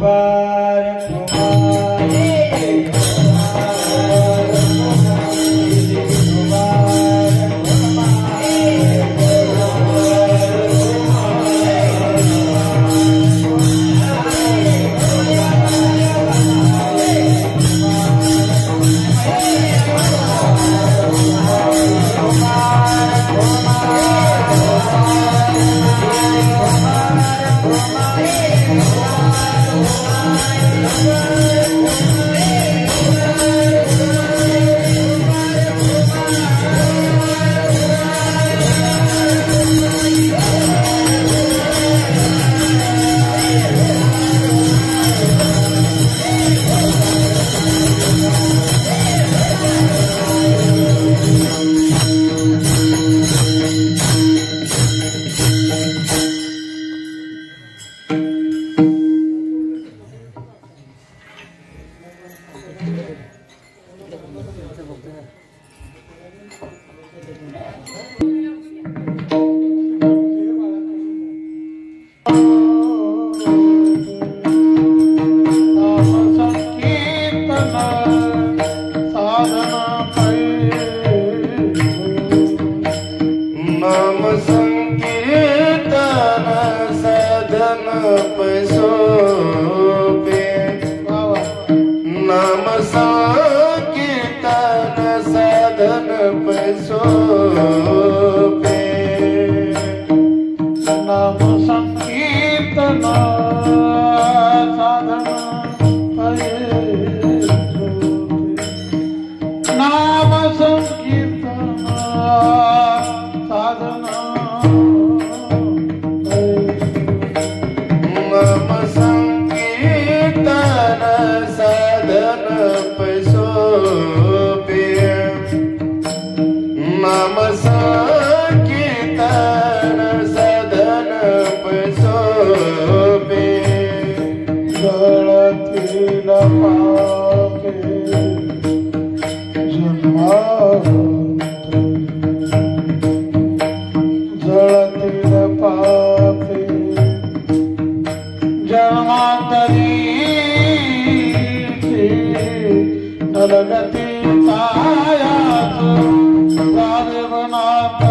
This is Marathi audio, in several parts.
Bye. नाम संकीर्तन साधना नाम संकीर्तन साधन पैसोपे नाम संकीर्तन साधन पैसोपे जळतील पापे जळतील पापे जन्मांतरी नरगती कायात साधवनाथ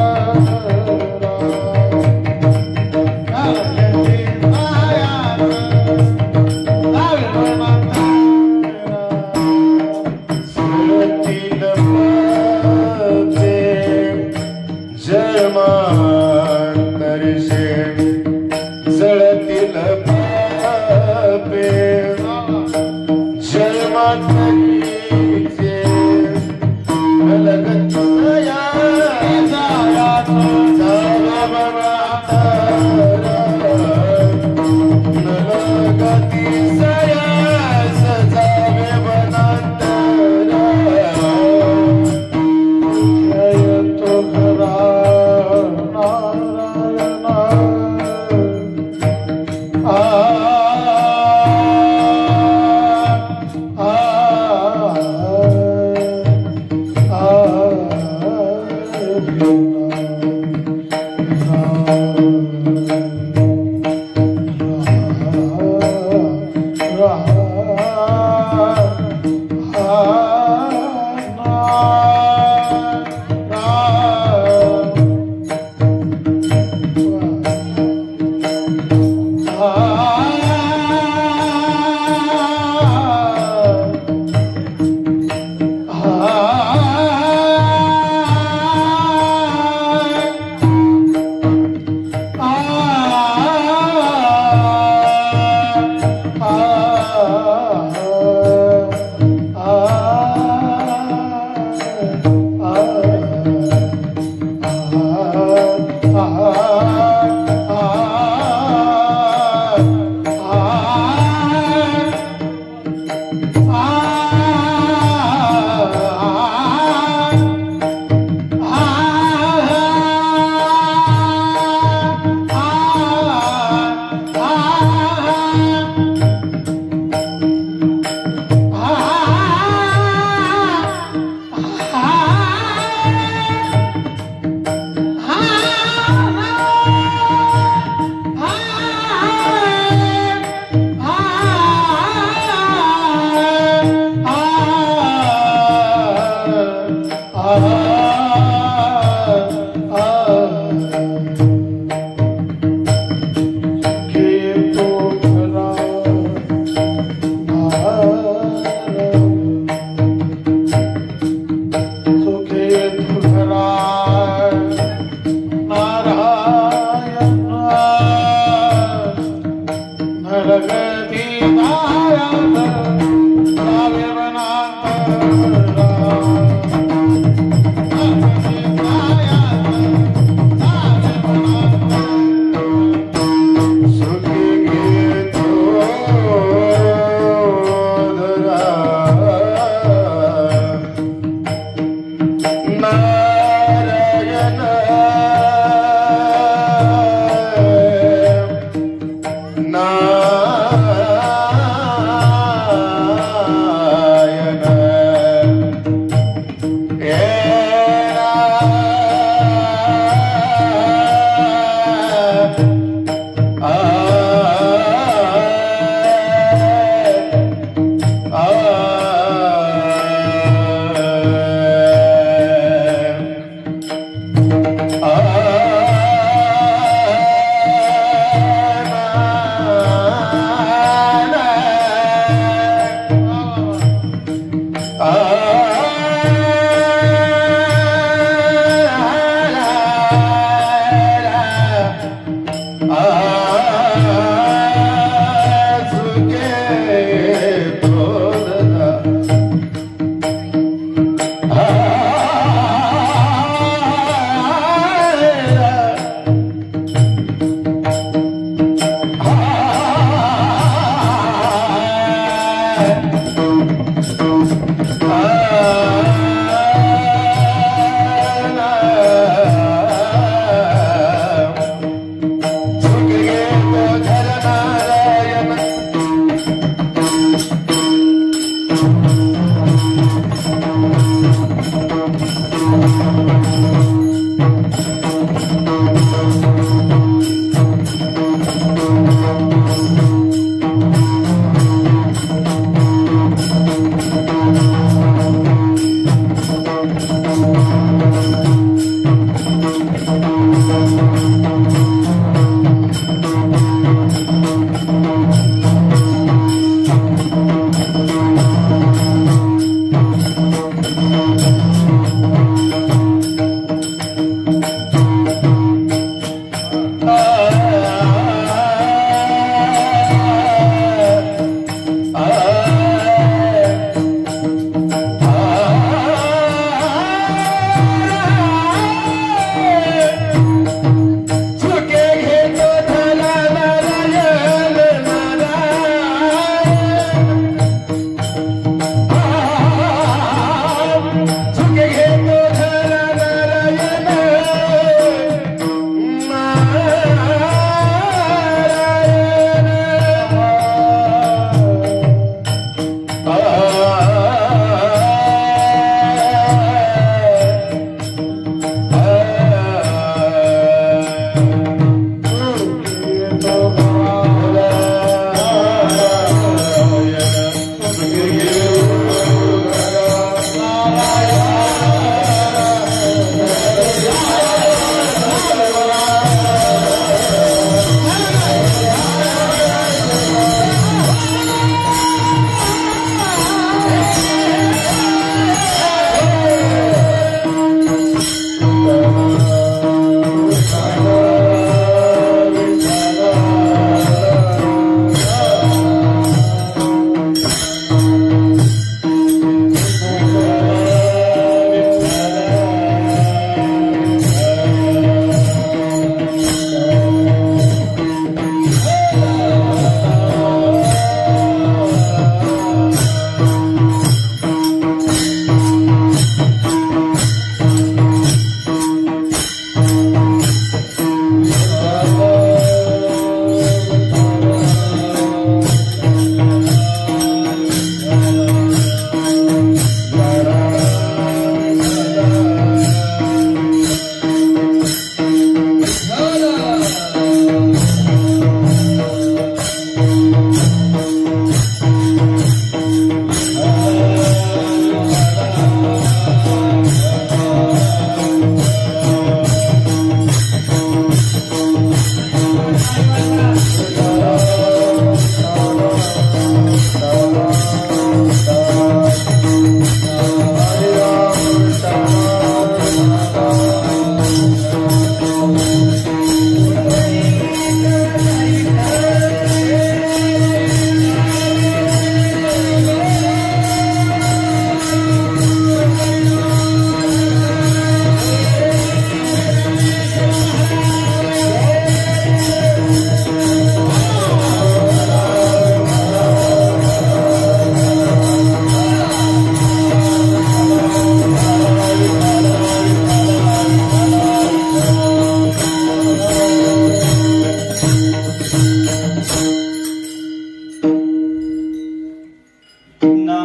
जळतील पापे जन्मांतरीचे अलगतया नलगती सया सजावे वनांतरा तो घरा नारायण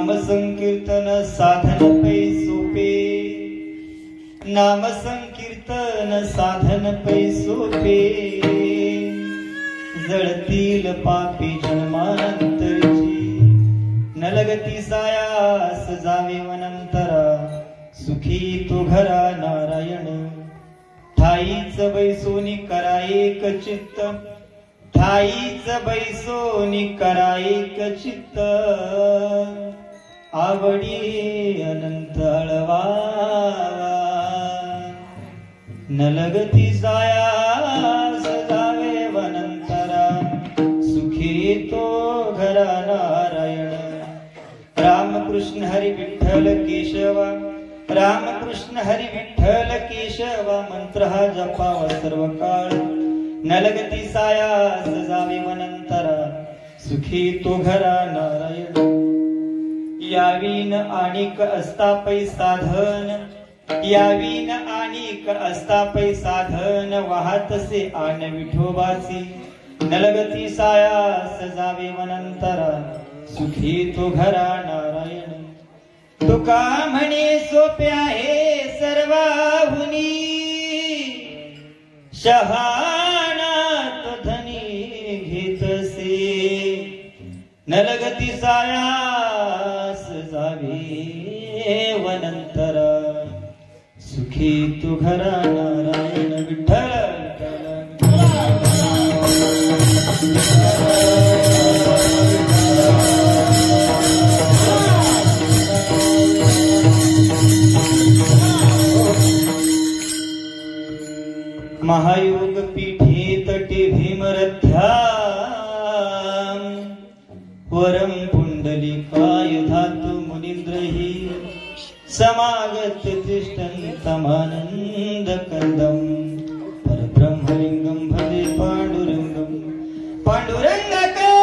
नाम संकीर्तन साधन पै सोपे, नाम संकीर्तन साधन पै सोपे, जळतील पापी जन्मांतरची, नलगती सायास जावे वनंतरा, सुखी तो घरा नारायण, ठाईच बैसोनी करा एक चित्त, ठाईच बैसोनी करा एक चित्त, आवडी अनंत अळवा, नलगती सायास जावे वनंतरा, सुखी तो घरा नारायण. रामकृष्ण हरी विठ्ठल केशवा, रामकृष्ण हरी विठ्ठल केशवा, मंत्र हा जपावा सर्व काळ, नलगती सायास जावे वनंतरा, सुखी तो घरा नारायण. यावीन आणिक असता पै साधन, यावीन आणिक असता पै साधन, वाहतसे आन विठोबासी, नलगती सायास जावे वनंतरा, सुखी तो घरा नारायण. तुका म्हणे सोपे आहे सर्वाहुनी, शहाणात धनी घेतसे, नलगती सायास जावे वनंतरा, सुखी तू घरा नारायण. विठ्ठल महायोग पीठे तटे भीमरथ्या, वरम पुंडलिकाय धातु मुनींद्रहि, समागत तिष्ठन्तमानंद कंदम, परब्रह्मलिंगम भजे पांडुरंगम, पांडुरंगकं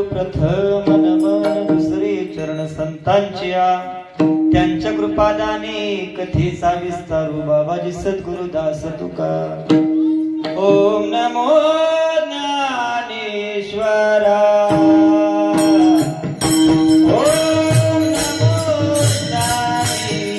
प्रथम नमन दुसरे चरण संतांच्या, त्यांच्या कृपादाने कथेचा विस्तारू बाबाजी सद्गुरुदास तुका. ओम नमो ज्ञानेश्वरा, ओम नमो ज्ञानेश्वरा,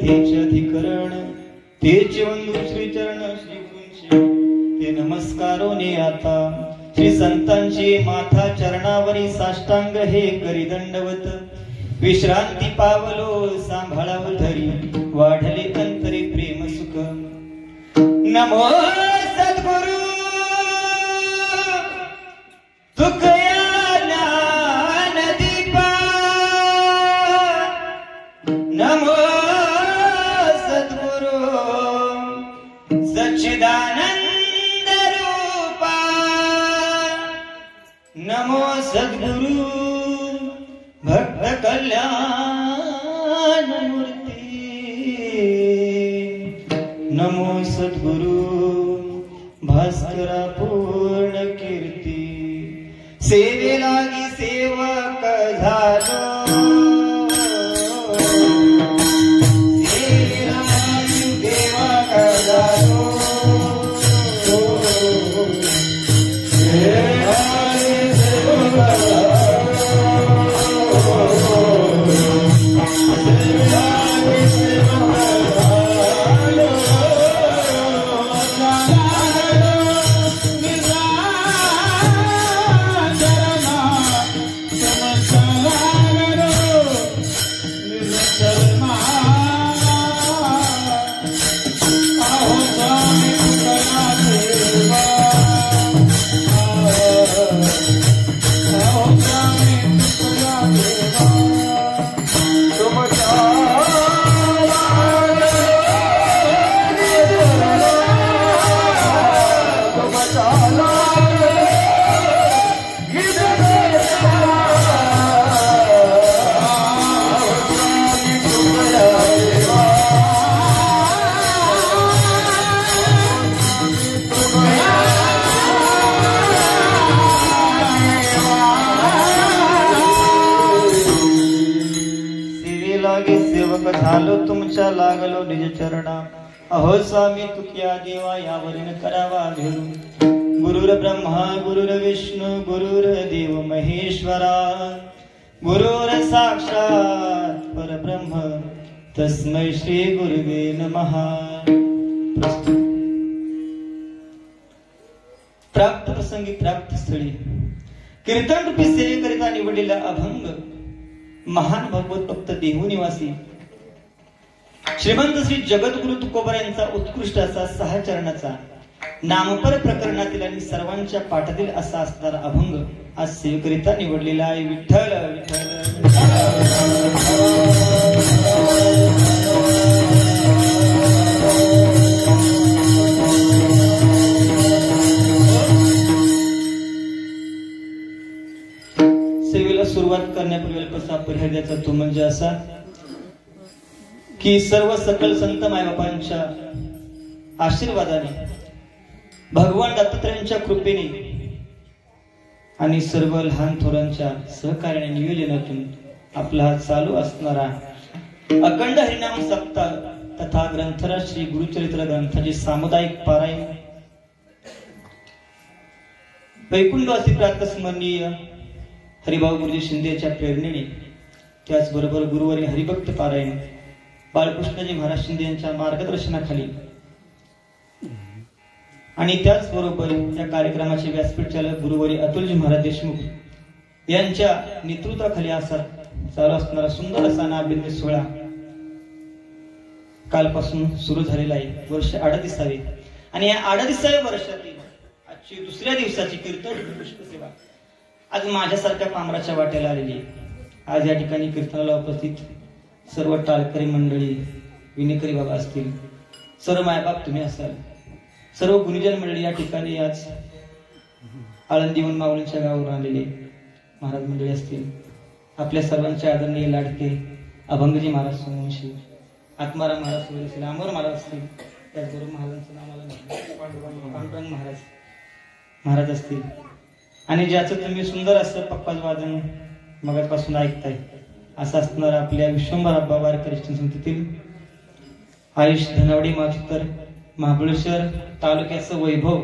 कथेचे अधिकरण तेचे वंदू श्री चरण श्री गुरूंचे ते नमस्कारोने आता श्री संतांची माथा चरणावरी साष्टांग हे करी दंडवत विश्रांती पावलो सांभाळाव धरी वाढले अंतरे प्रेम सुख नमो सद्गुरु तुकया ज्ञान दीपा नमो सद्गुरु सच्चिदानंद रूपा नमो सद्गुरु भक्त कल्याण मूर्ती नमो सद्गुरु भास्करा पूर्ण कीर्ती सेवे लागी सेवक झालो सेवे लागी सेवक झालो झालो तुमच्या लागलो निज चरणा अहो स्वामी तुक्या देवा यावरील करावा घेऊ गुरुर ब्रह्मा गुरुर विष्णू गुरुर देव महेश्वरा गुरुर साक्षात परब्रह्म तस्मै श्री गुरुवे नमः प्राप्त प्रसंगी प्राप्त स्थळी कीर्तन रूपी सेवेकरिता निवडलेला अभंग महान भगवत भक्त देहू निवासी श्रीमंत श्री जगद्गुरु तुकोबर यांचा उत्कृष्ट असा 6 चरणाचा नामपर प्रकरणातील आणि सर्वांच्या पाठातील असा असणारा अभंग आज सेवेकरिता निवडलेला आहे विठ्ठल विठ्ठल सेवेला सुरुवात करण्यापूर्वी कसा परिहार द्यायचा तो म्हणजे असा की सर्व सकल संत मायबापांच्या आशीर्वादाने भगवान दत्तात्रयांच्या कृपेने आणि सर्व लहान थोरांच्या सहकार्याने नियोजनातून आपला हा चालू असणारा अखंड हरिनाम सप्ताह तथा ग्रंथराज श्री गुरुचरित्र ग्रंथाचे सामुदायिक पारायण वैकुंठवासी प्रातस्मरणीय हरिभाऊ गुरुजी शिंदेच्या प्रेरणेने त्याचबरोबर गुरुवारी हरिभक्त पारायण बाळकृष्णजी महाराज शिंदे यांच्या मार्गदर्शनाखाली आणि त्याचबरोबर या कार्यक्रमाचे व्यासपीठ चालक गुरुवारी अतुलजी महाराज देशमुख यांच्या नेतृत्वाखाली असा चालू असणारा सुंदर असा नाभिन्य सोहळा कालपासून सुरू झालेला आहे वर्ष 38 आणि या 38व्या वर्षातील आजची दुसऱ्या दिवसाची कीर्तन पुष्प सेवा आज माझ्यासारख्या पामराच्या वाट्याला आलेली आहे. आज या ठिकाणी कीर्तनाला उपस्थित सर्व टाळकरी मंडळी विनेकरी बाबा असतील सर्व मायबाप तुम्ही असाल सर्व गुरुजन मंडळी या ठिकाणी आज आळंदीहून माऊलींच्या गावावरून आलेले महाराज मंडळी असतील आपल्या सर्वांचे आदरणीय लाडके अभंगजी महाराज सोमवंशी आत्माराम महाराज सोबत असतील अमर महाराज असतील त्याचबरोबर महाराजांचं नाव मला पांडुरंग महाराज असतील आणि ज्याचं तुम्ही सुंदर असं पप्पाज वादन मगापासून ऐकताय असं असणार आपल्या विश्वंभर अब्बा वारकरी समितीतील आयुष धनावडी माचुतर महाबळेश्वर तालुक्याचं वैभव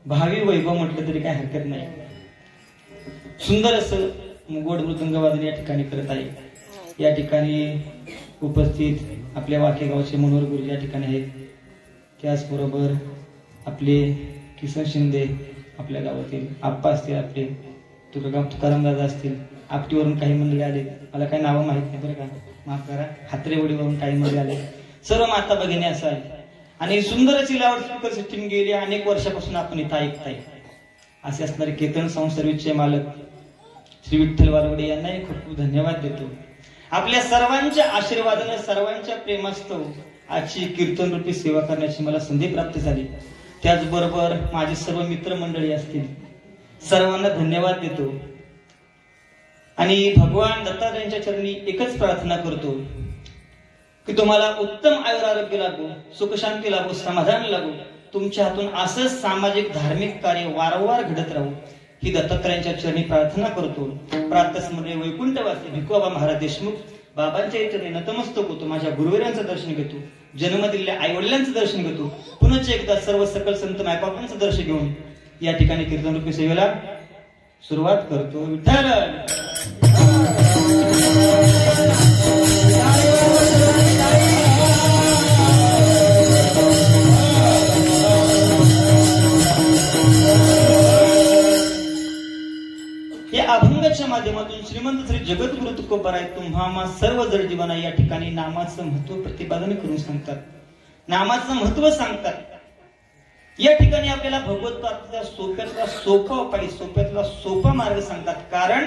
भावी वैभव म्हटलं तरी काय हरकत नाही. सुंदर असं गोड मृदंग वादन या ठिकाणी करत आहे. या ठिकाणी उपस्थित आपल्या वाकेगावचे मनोहर गुरु या ठिकाणी आहेत. त्याचबरोबर आपले किसन शिंदे आपल्या गावातील आप्पा असतील, आपले तुकाराम दादा असतील, आपटीवरून काही मंडळी आले, मला काही नावं माहित नाही बरं का, माफ करा, हात्रेवडीवरून काही मंडळी आले, सर्व माता भगिनी असं आहे. आणि सुंदर अशी लाऊड स्पीकर सिस्टीम गेली अनेक वर्षापासून आपण इथं ऐकताय. असे असणारे कीर्तन साऊंड सर्व्हिसचे मालक श्री विठ्ठल वारवडे यांनाही खूप खूप धन्यवाद देतो. आपल्या सर्वांच्या आशीर्वादाने, सर्वांच्या प्रेमास्तव आजची कीर्तन रूपी सेवा करण्याची मला संधी प्राप्त झाली. त्याचबरोबर माझे सर्व मित्रमंडळी असतील, सर्वांना धन्यवाद देतो. आणि भगवान दत्तात्रयांच्या चरणी एकच प्रार्थना करतो की तुम्हाला उत्तम आयुरारोग्य लाभो, सुखशांती लाभो, समाधान लाभो. तुमच्या हातून असंच सामाजिक धार्मिक कार्य वारंवार घडत राहू ही दत्तात्रयांच्या चरणी प्रार्थना करतो. प्रातस्मरणे वैकुंठवासी भिकोबा महाराज देशमुख बाबांच्या चरणी नतमस्तक होतो. माझ्या गुरुवर्यांचं दर्शन घेतो, जन्म दिलेल्या आई वडिलांचं दर्शन घेतो. पुनश्च एकदा सर्व सकल संत मायबापांचं दर्शन घेऊन या ठिकाणी कीर्तनरूपी सेवेला सुरुवात करतो. विठ्ठल या अभंगाच्या माध्यमातून श्रीमंत श्री जगद्गुरु तुकोबाराय तुम्हा सर्व जड जीवना या ठिकाणी नामाचं महत्व प्रतिपादन करून सांगतात, नामाचं महत्व सांगतात. या ठिकाणी आपल्याला भगवत प्राप्तीचा सोप्यातला सोपा उपाय, सोप्यातला सोपा मार्ग सांगतात. कारण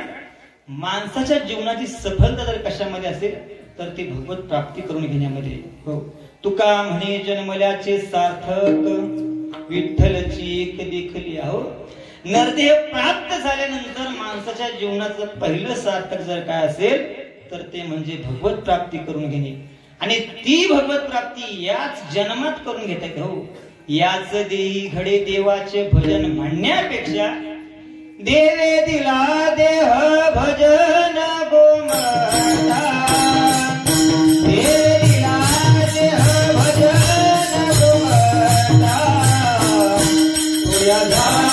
माणसाच्या जीवनाची सफलता जर कशामध्ये असेल तर ती भगवत प्राप्ती करून घेण्यामध्ये. हो, तुका म्हणे जन्मल्याचे सार्थक विठ्ठलची एक देखली. हो, नरदेह प्राप्त झाल्यानंतर माणसाच्या जीवनाचं पहिलं सार्थक जर काय असेल तर ते म्हणजे भगवत प्राप्ती करून घेणे. आणि ती भगवत प्राप्ती याच जन्मात करून घेतात. हो, याच देही घडे देवाचे भजन म्हणण्यापेक्षा देवे दिला देह भजन गोमाता, देवे दिला देह भजन गोमाता, तुझ्या झाला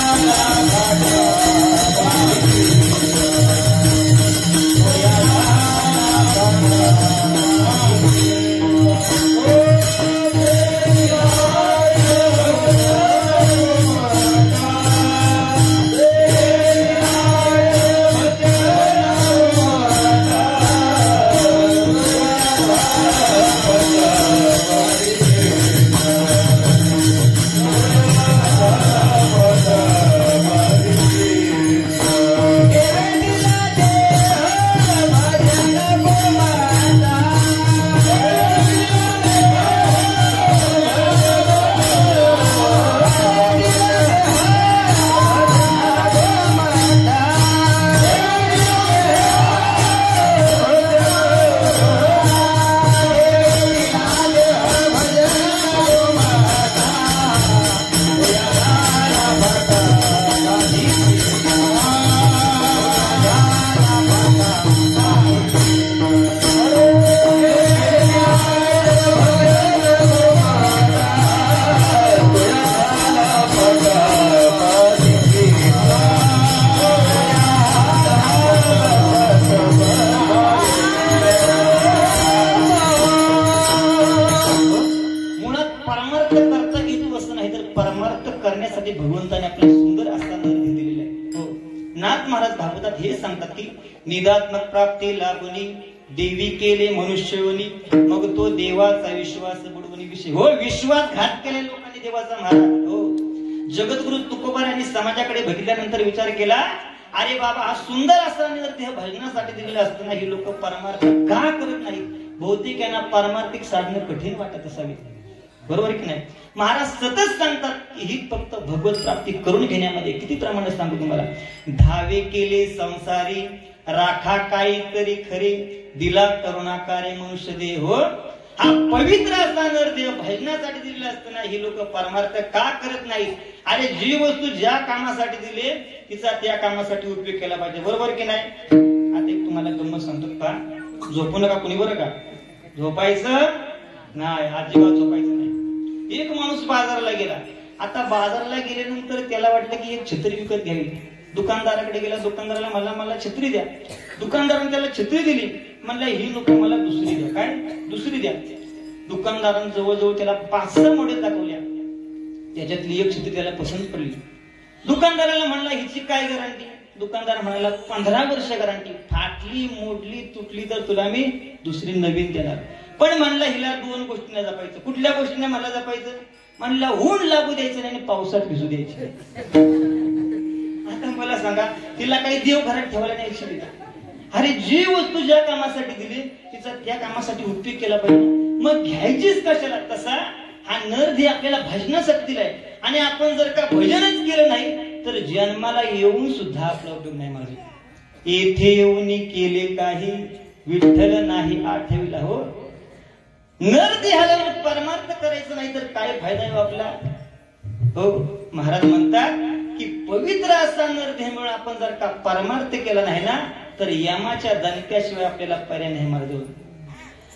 निदात्मक प्राप्ती लाभुनी देवी केले मनुष्यवनी, मग तो देवाचा विश्वास बुडवणी विषय. हो, विश्वासघात केले लोकांनी देवाचा महाराज. हो, जगद्गुरु तुकोबार यांनी समाजाकडे बघितल्यानंतर विचार केला, अरे बाबा हा सुंदर असताना जर ते भजनासाठी दिलेलं असताना ही लोक परमार्थ का करत नाही? बहुतेक यांना पारमार्थिक साधनं कठीण वाटत असावी, बरोबर की नाही? महाराज सतत सांगतात की ही फक्त भगवत प्राप्ती करून घेण्यामध्ये. किती प्रमाणे सांगू तुम्हाला, धावे केले संसारी राखा काहीतरी खरे, दिला करुणाकारे मनुष्य देह. हो, हा पवित्र असा नरदेह भजनासाठी दिलेला असताना ही लोक परमार्थ का करत नाहीत? अरे जी वस्तू ज्या कामासाठी दिली तिचा त्या कामासाठी उपयोग केला पाहिजे, बरोबर की नाही? आता एक तुम्हाला गंमत सांगतो का, झोपू नका कुणी, बरं का? झोपायचं नाही, अजिबात झोपायचं नाही. एक माणूस बाजाराला गेला. आता बाजाराला गेल्यानंतर त्याला वाटलं की एक छत्री विकत घ्यावी. दुकानदाराकडे गेला, दुकानदाराला मला छत्री द्या. दुकानदाराने त्याला छत्री दिली. म्हणलं ही नको, मला दुसरी द्या. काय दुसरी द्या. दुकानदारांनी जवळजवळ त्याला 5-6 मॉडेल दाखवल्या. त्याच्यातली एक चित्र त्याला पसंत पडली. दुकानदाराला म्हणला हिची काय गॅरंटी? दुकानदार म्हणाला 15 वर्ष गॅरंटी. फाटली मोडली तुटली तर तुला मी दुसरी नवीन देणार. पण म्हणला हिला 2 गोष्टींना जपायचं. कुठल्या गोष्टींना मला जपायचं? म्हणला ऊन लागू द्यायचं नाही आणि पावसात भिजू द्यायची. आता मला सांगा तिला काही देव घरात ठेवायला नाही इच्छा. अरे जी वस्तू ज्या कामासाठी दिली तिचा त्या कामासाठी उपयोग केला पाहिजे. मग घ्यायचीच कशाला? तसा हा नरदेह आपल्याला भजनासाठी दिलाय आणि आपण जर का भजनच केलं नाही तर जन्माला येऊन सुद्धा आपला उपयोग नाही. माझे येथे येऊन केले काही विठ्ठल नाही आठविला. हो, नरदेहाला परमार्थ करायचं नाही तर काय फायदा आहे आपला? हो, महाराज म्हणतात की पवित्र असा नरदेह मिळून आपण जर का परमार्थ केला नाही ना तर यमाच्या दणक्याशिवाय आपल्याला पर्याय नाही. महाराज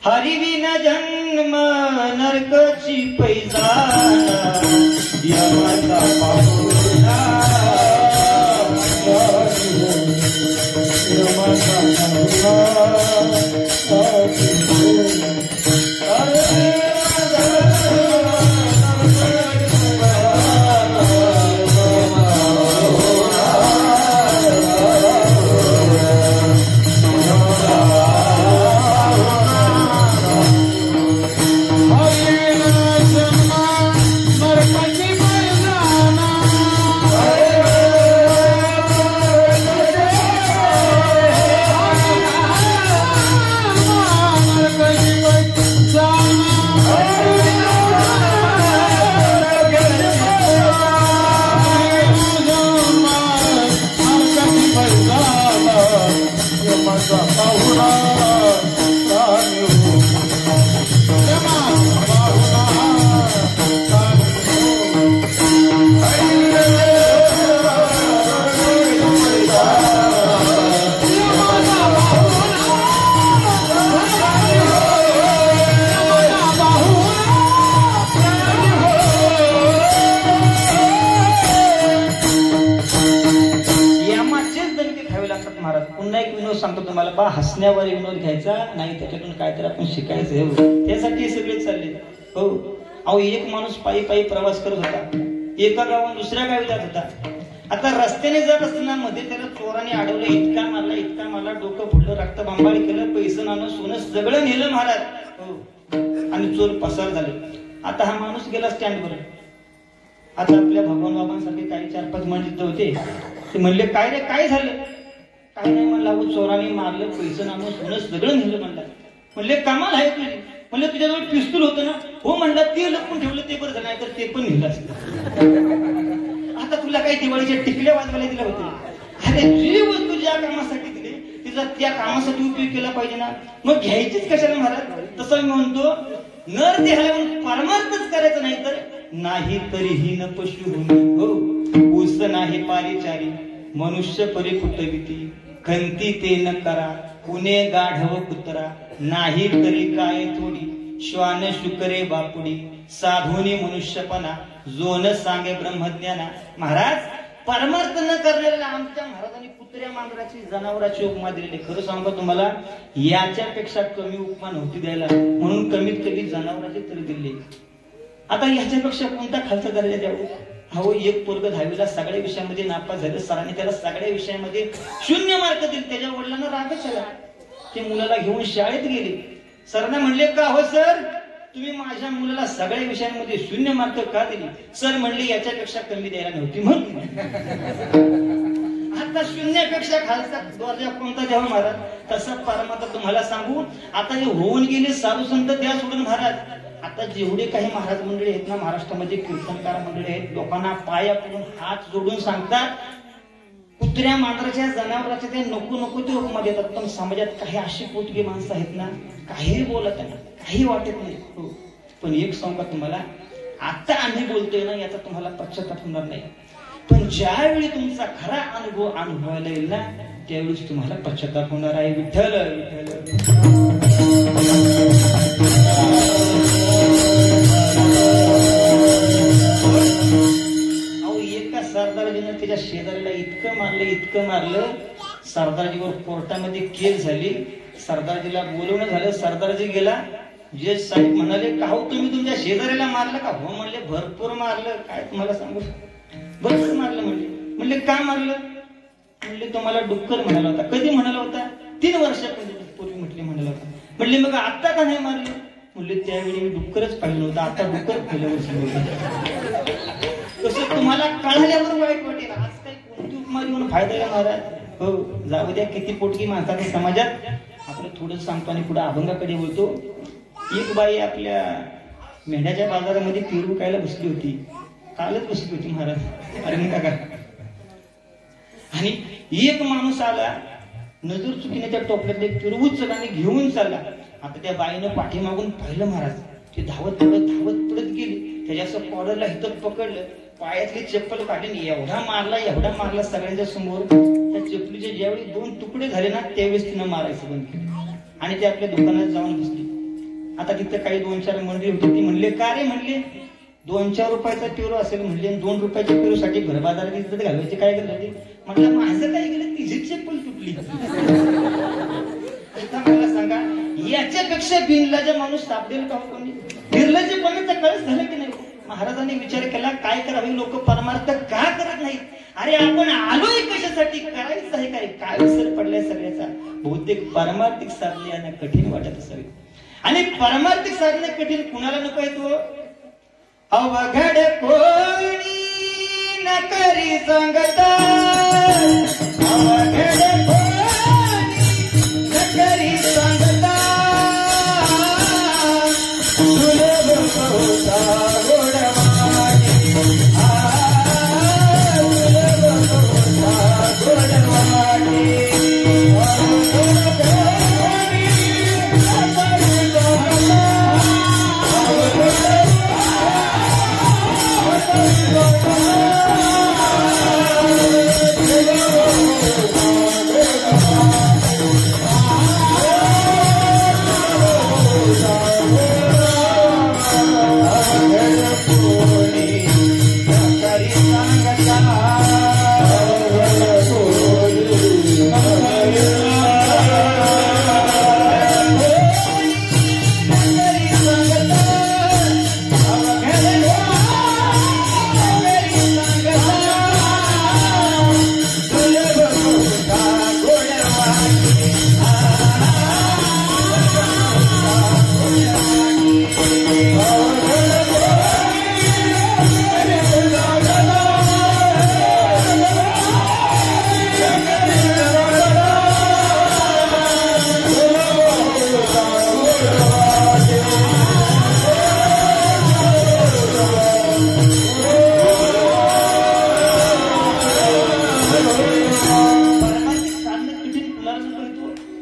हरिविना जन्म नरकची पैजाना यमाचा पाहुणा सांगतो तुम्हाला. बा हसण्यावर विनोद घ्यायचा नाही, त्याच्यातून काहीतरी आपण शिकायचं. त्यासाठी सगळे चालले. हो, अहो एक माणूस पायी पायी प्रवास करत होता. एका गावात दुसऱ्या गावी जात होता. आता रस्त्याने जात असताना मध्ये त्याला चोराने अडवलं. इतका मारला, डोकं फुटलं, रक्त बंबाळी केलं, पैसे नाणं सोनं सगळं नेलं महाराज. हो, आणि चोर पसार झाले. आता हा माणूस गेला स्टँडवर. आता आपल्या भगवान बाबांसारखे काही 4-5 माणसं होते. ते म्हणले काय रे काय झालं? काय नाही म्हणला, चोराने मारलं, पैसे नाणं सोनं सगळं नेलं म्हणला. म्हणले कमाल आहे तुझी. म्हणलं तुझ्याजवळ पिस्तूल होतं ना? हो म्हणला, ते लपून ठेवलं ते बरं झालं, नाही तर ते पण नेलं असतं. आता तुला काही दिवाळीच्या टिकल्या वाजवायला दिल्या होत्या? अरे जी वस्तू ज्या कामासाठी दिली तिचा त्या कामासाठी उपयोग केला पाहिजे ना. मग घ्यायचीच कशाला महाराज? तसं मी म्हणतो नरदेहाला परमार्थच करायचं नाही तर नाही तरीही न पशु होणी. हो, ऊस नाही पारिचारी मनुष्य परी कुटविती खंती ते न करा पुणे गाढव कुत्रा नाही तरी काय थोडी श्वान शुकरे बापुडी साधुनी मनुष्यपणा जो न सांगे ब्रह्मज्ञाना. महाराज परमार्थ न करणाऱ्याला आमच्या महाराजांनी कुत्र्या मांजराची जनावराची उपमा दिलेली. खरं सांगतो तुम्हाला याच्यापेक्षा कमी उपमा नव्हती द्यायला, म्हणून कमीत कमी जनावराची तरी दिली. आता याच्यापेक्षा कोणता खालचा दर्जा द्यावं? हो, एक पोरग 10वीला सगळ्या विषयामध्ये नापास झालं. सरांनी त्याला सगळ्या विषयामध्ये 0 मार्क दिले. त्याच्या वडिलांना रागच आला. ते मुलाला घेऊन शाळेत गेले. सरांना म्हणले का हो सर तुम्ही माझ्या मुलाला सगळ्या विषयांमध्ये 0 मार्क का दिले? सर म्हणले याच्यापेक्षा कमी द्यायला नव्हती म्हणून. आता 0पेक्षा खालचा दर्जा कोणता द्यावा महाराज? तसं परमार्थ तुम्हाला सांगू. आता हे होऊन गेले साधू संत द्या सोडून महाराज. आता जेवढे काही महाराज मंडळी आहेत ना महाराष्ट्रामध्ये, कीर्तनकार मंडळी आहेत, लोकांना पाया पडून हात जोडून सांगतात कुत्र्या मांजराच्या जनावराच्या ते नको ते उपमा देतात. पण समाजात काही अशी पोटगी माणसं आहेत ना, काही बोलत नाही, काही वाटत नाही. पण एक सांगा तुम्हाला, आता आम्ही बोलतोय ना याचा तुम्हाला पश्चाताप होणार नाही. पण ज्यावेळी तुमचा खरा अनुभव अनुभवायला येईल ना त्यावेळीच तुम्हाला पश्चाताप होणार आहे. विठ्ठल एका सरदाराजीनं त्याच्या शेजारीला इतकं मारलं सरदारजीवर कोर्टामध्ये केस झाली. सरदारजीला बोलवणं झालं. सरदारजी गेला. जज साहेब म्हणाले, का हो तुम्ही तुमच्या शेजाऱ्याला मारलं का? हो म्हणले, भरपूर मारलं. काय तुम्हाला सांगू, भरपूर मारलं म्हणले. म्हणले का मारलं? म्हणले तुम्हाला डुक्कर म्हणाला होता. कधी म्हणाला होता? 3 वर्षापूर्वी म्हटले म्हणाला होता. म्हणले मग आता का नाही मारलं? म्हणले त्यावेळी मी डुक्करच पाहिलं होतं, आता डुक्कर पहिल्या वर्षी. तसं तुम्हाला कळाल्यावर वाईट वाटेल. आज काही कोणती उपमा देऊन फायदा आहे महाराज? हो, जाऊ द्या. किती पोटकी माणसाच्या समाजात. आपलं थोडं सांगतो आणि पुढे अभंगाकडे बोलतो. एक बाई आपल्या मेंढ्याच्या बाजारामध्ये पेरू विकायला बसली होती. कालच बसली होती महाराज. अरे नाही काका. आणि एक माणूस आला, नजर चुकीने त्या टोपल्यातले पेरू उचलला आणि घेऊन चालला. आता त्या बाईनं पाठीमागून पाहिलं महाराज. ती धावत पडत गेली. त्याच्या असं कॉलरला हिथं पकडलं, पायातली चप्पल काढली, एवढा मारला सगळ्यांच्या समोर. त्या चप्पलीचे ज्यावेळी 2 तुकडे झाले ना, त्यावेळेस तिनं मारायचं बंद केलं आणि ते आपल्या दुकानात जाऊन बसली. आता तिथं काही 2-4 मंडळी होती. ती म्हणले, का रे? म्हणले 2-4 रुपयाचा पेरू असेल म्हणले, 2 रुपयाच्या पेरूसाठी घरबाजारात इज्जत घालवायची काय गरज? म्हटलं माझं काय गेलं, तिची चप्पल तुटली. आता मला सांगा, याच्यापेक्षा बिनलाजा माणूस सापडेल का कोणी? निर्लज्जपणाचा कळस झालं की नाही? महाराजांनी विचार केला, काय करावे? लोक परमार्थ का करत नाहीत? अरे आपण आलोय कशासाठी? करायचं आहे काय? काय विसर पडलाय सगळ्याचा? बहुतेक पारमार्थिक साधने यांना कठीण वाटत असावी. आणि पारमार्थिक साधने कठीण कुणाला नको येतो? अवघड कोणी न करी सांगता, अवघड कोणी न करी सांगता, सुलभ बहुता गोडवाणी, सुलभ बहुता गोडवाणी.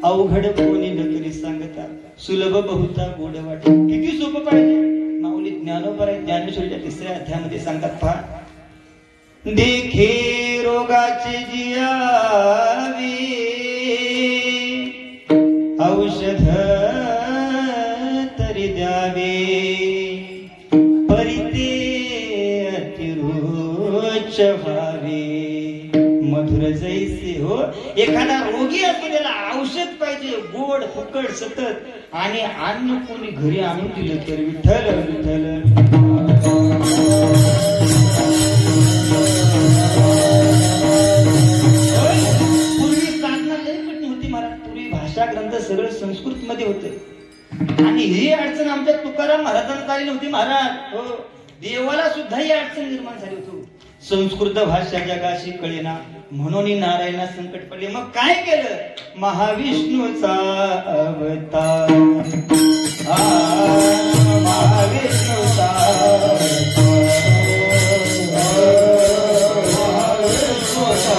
अवघड कोणी नकरी सांगता, सुलभ बहुता गोड वाटे. किती सोपं पाहिजे. माऊली ज्ञानोबा ज्ञानेश्वरीच्या 3ऱ्या अध्यायामध्ये सांगतात, पहा, देखे रोगाचे जियावे औषध तरी द्यावे, परिते अतिरोच व्हावे, मधुर जैसे. हो, एखादा रोगी असतो त्याला औषध पाहिजे, गोड फुकट सतत, आणि अन्न कोणी घरी आणून दिलं तर विठ्ठल विठ्ठल. पूर्वी साधना लय कठीण होती महाराज. पूर्वी भाषा ग्रंथ सगळं संस्कृत मध्ये होते. आणि ही अडचण आमच्या तुकाराम महाराजांना आली नव्हती महाराज. हो, देवाला सुद्धा ही अडचण निर्माण झाली होती. संस्कृत भाषा जगाशी कळेना म्हणून नारायणा संकट पडले. मग काय केलं? महाविष्णूचा अवतार, महाविष्णूचा महाविष्णूचा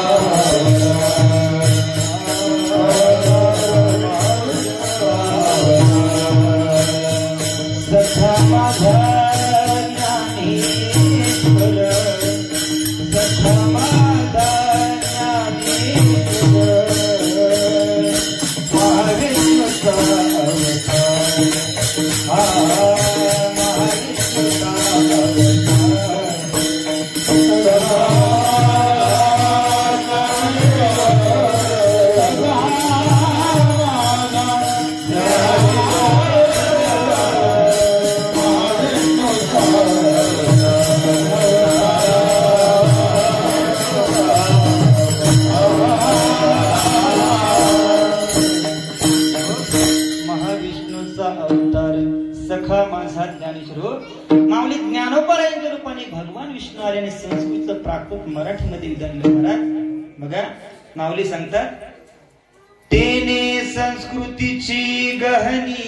आणि भगवान विष्णू आल्याने संस्कृतचं प्राकृत मराठीमध्ये विधानलं महाराज. बघा माऊली सांगतात, तेने संस्कृतीची गहनी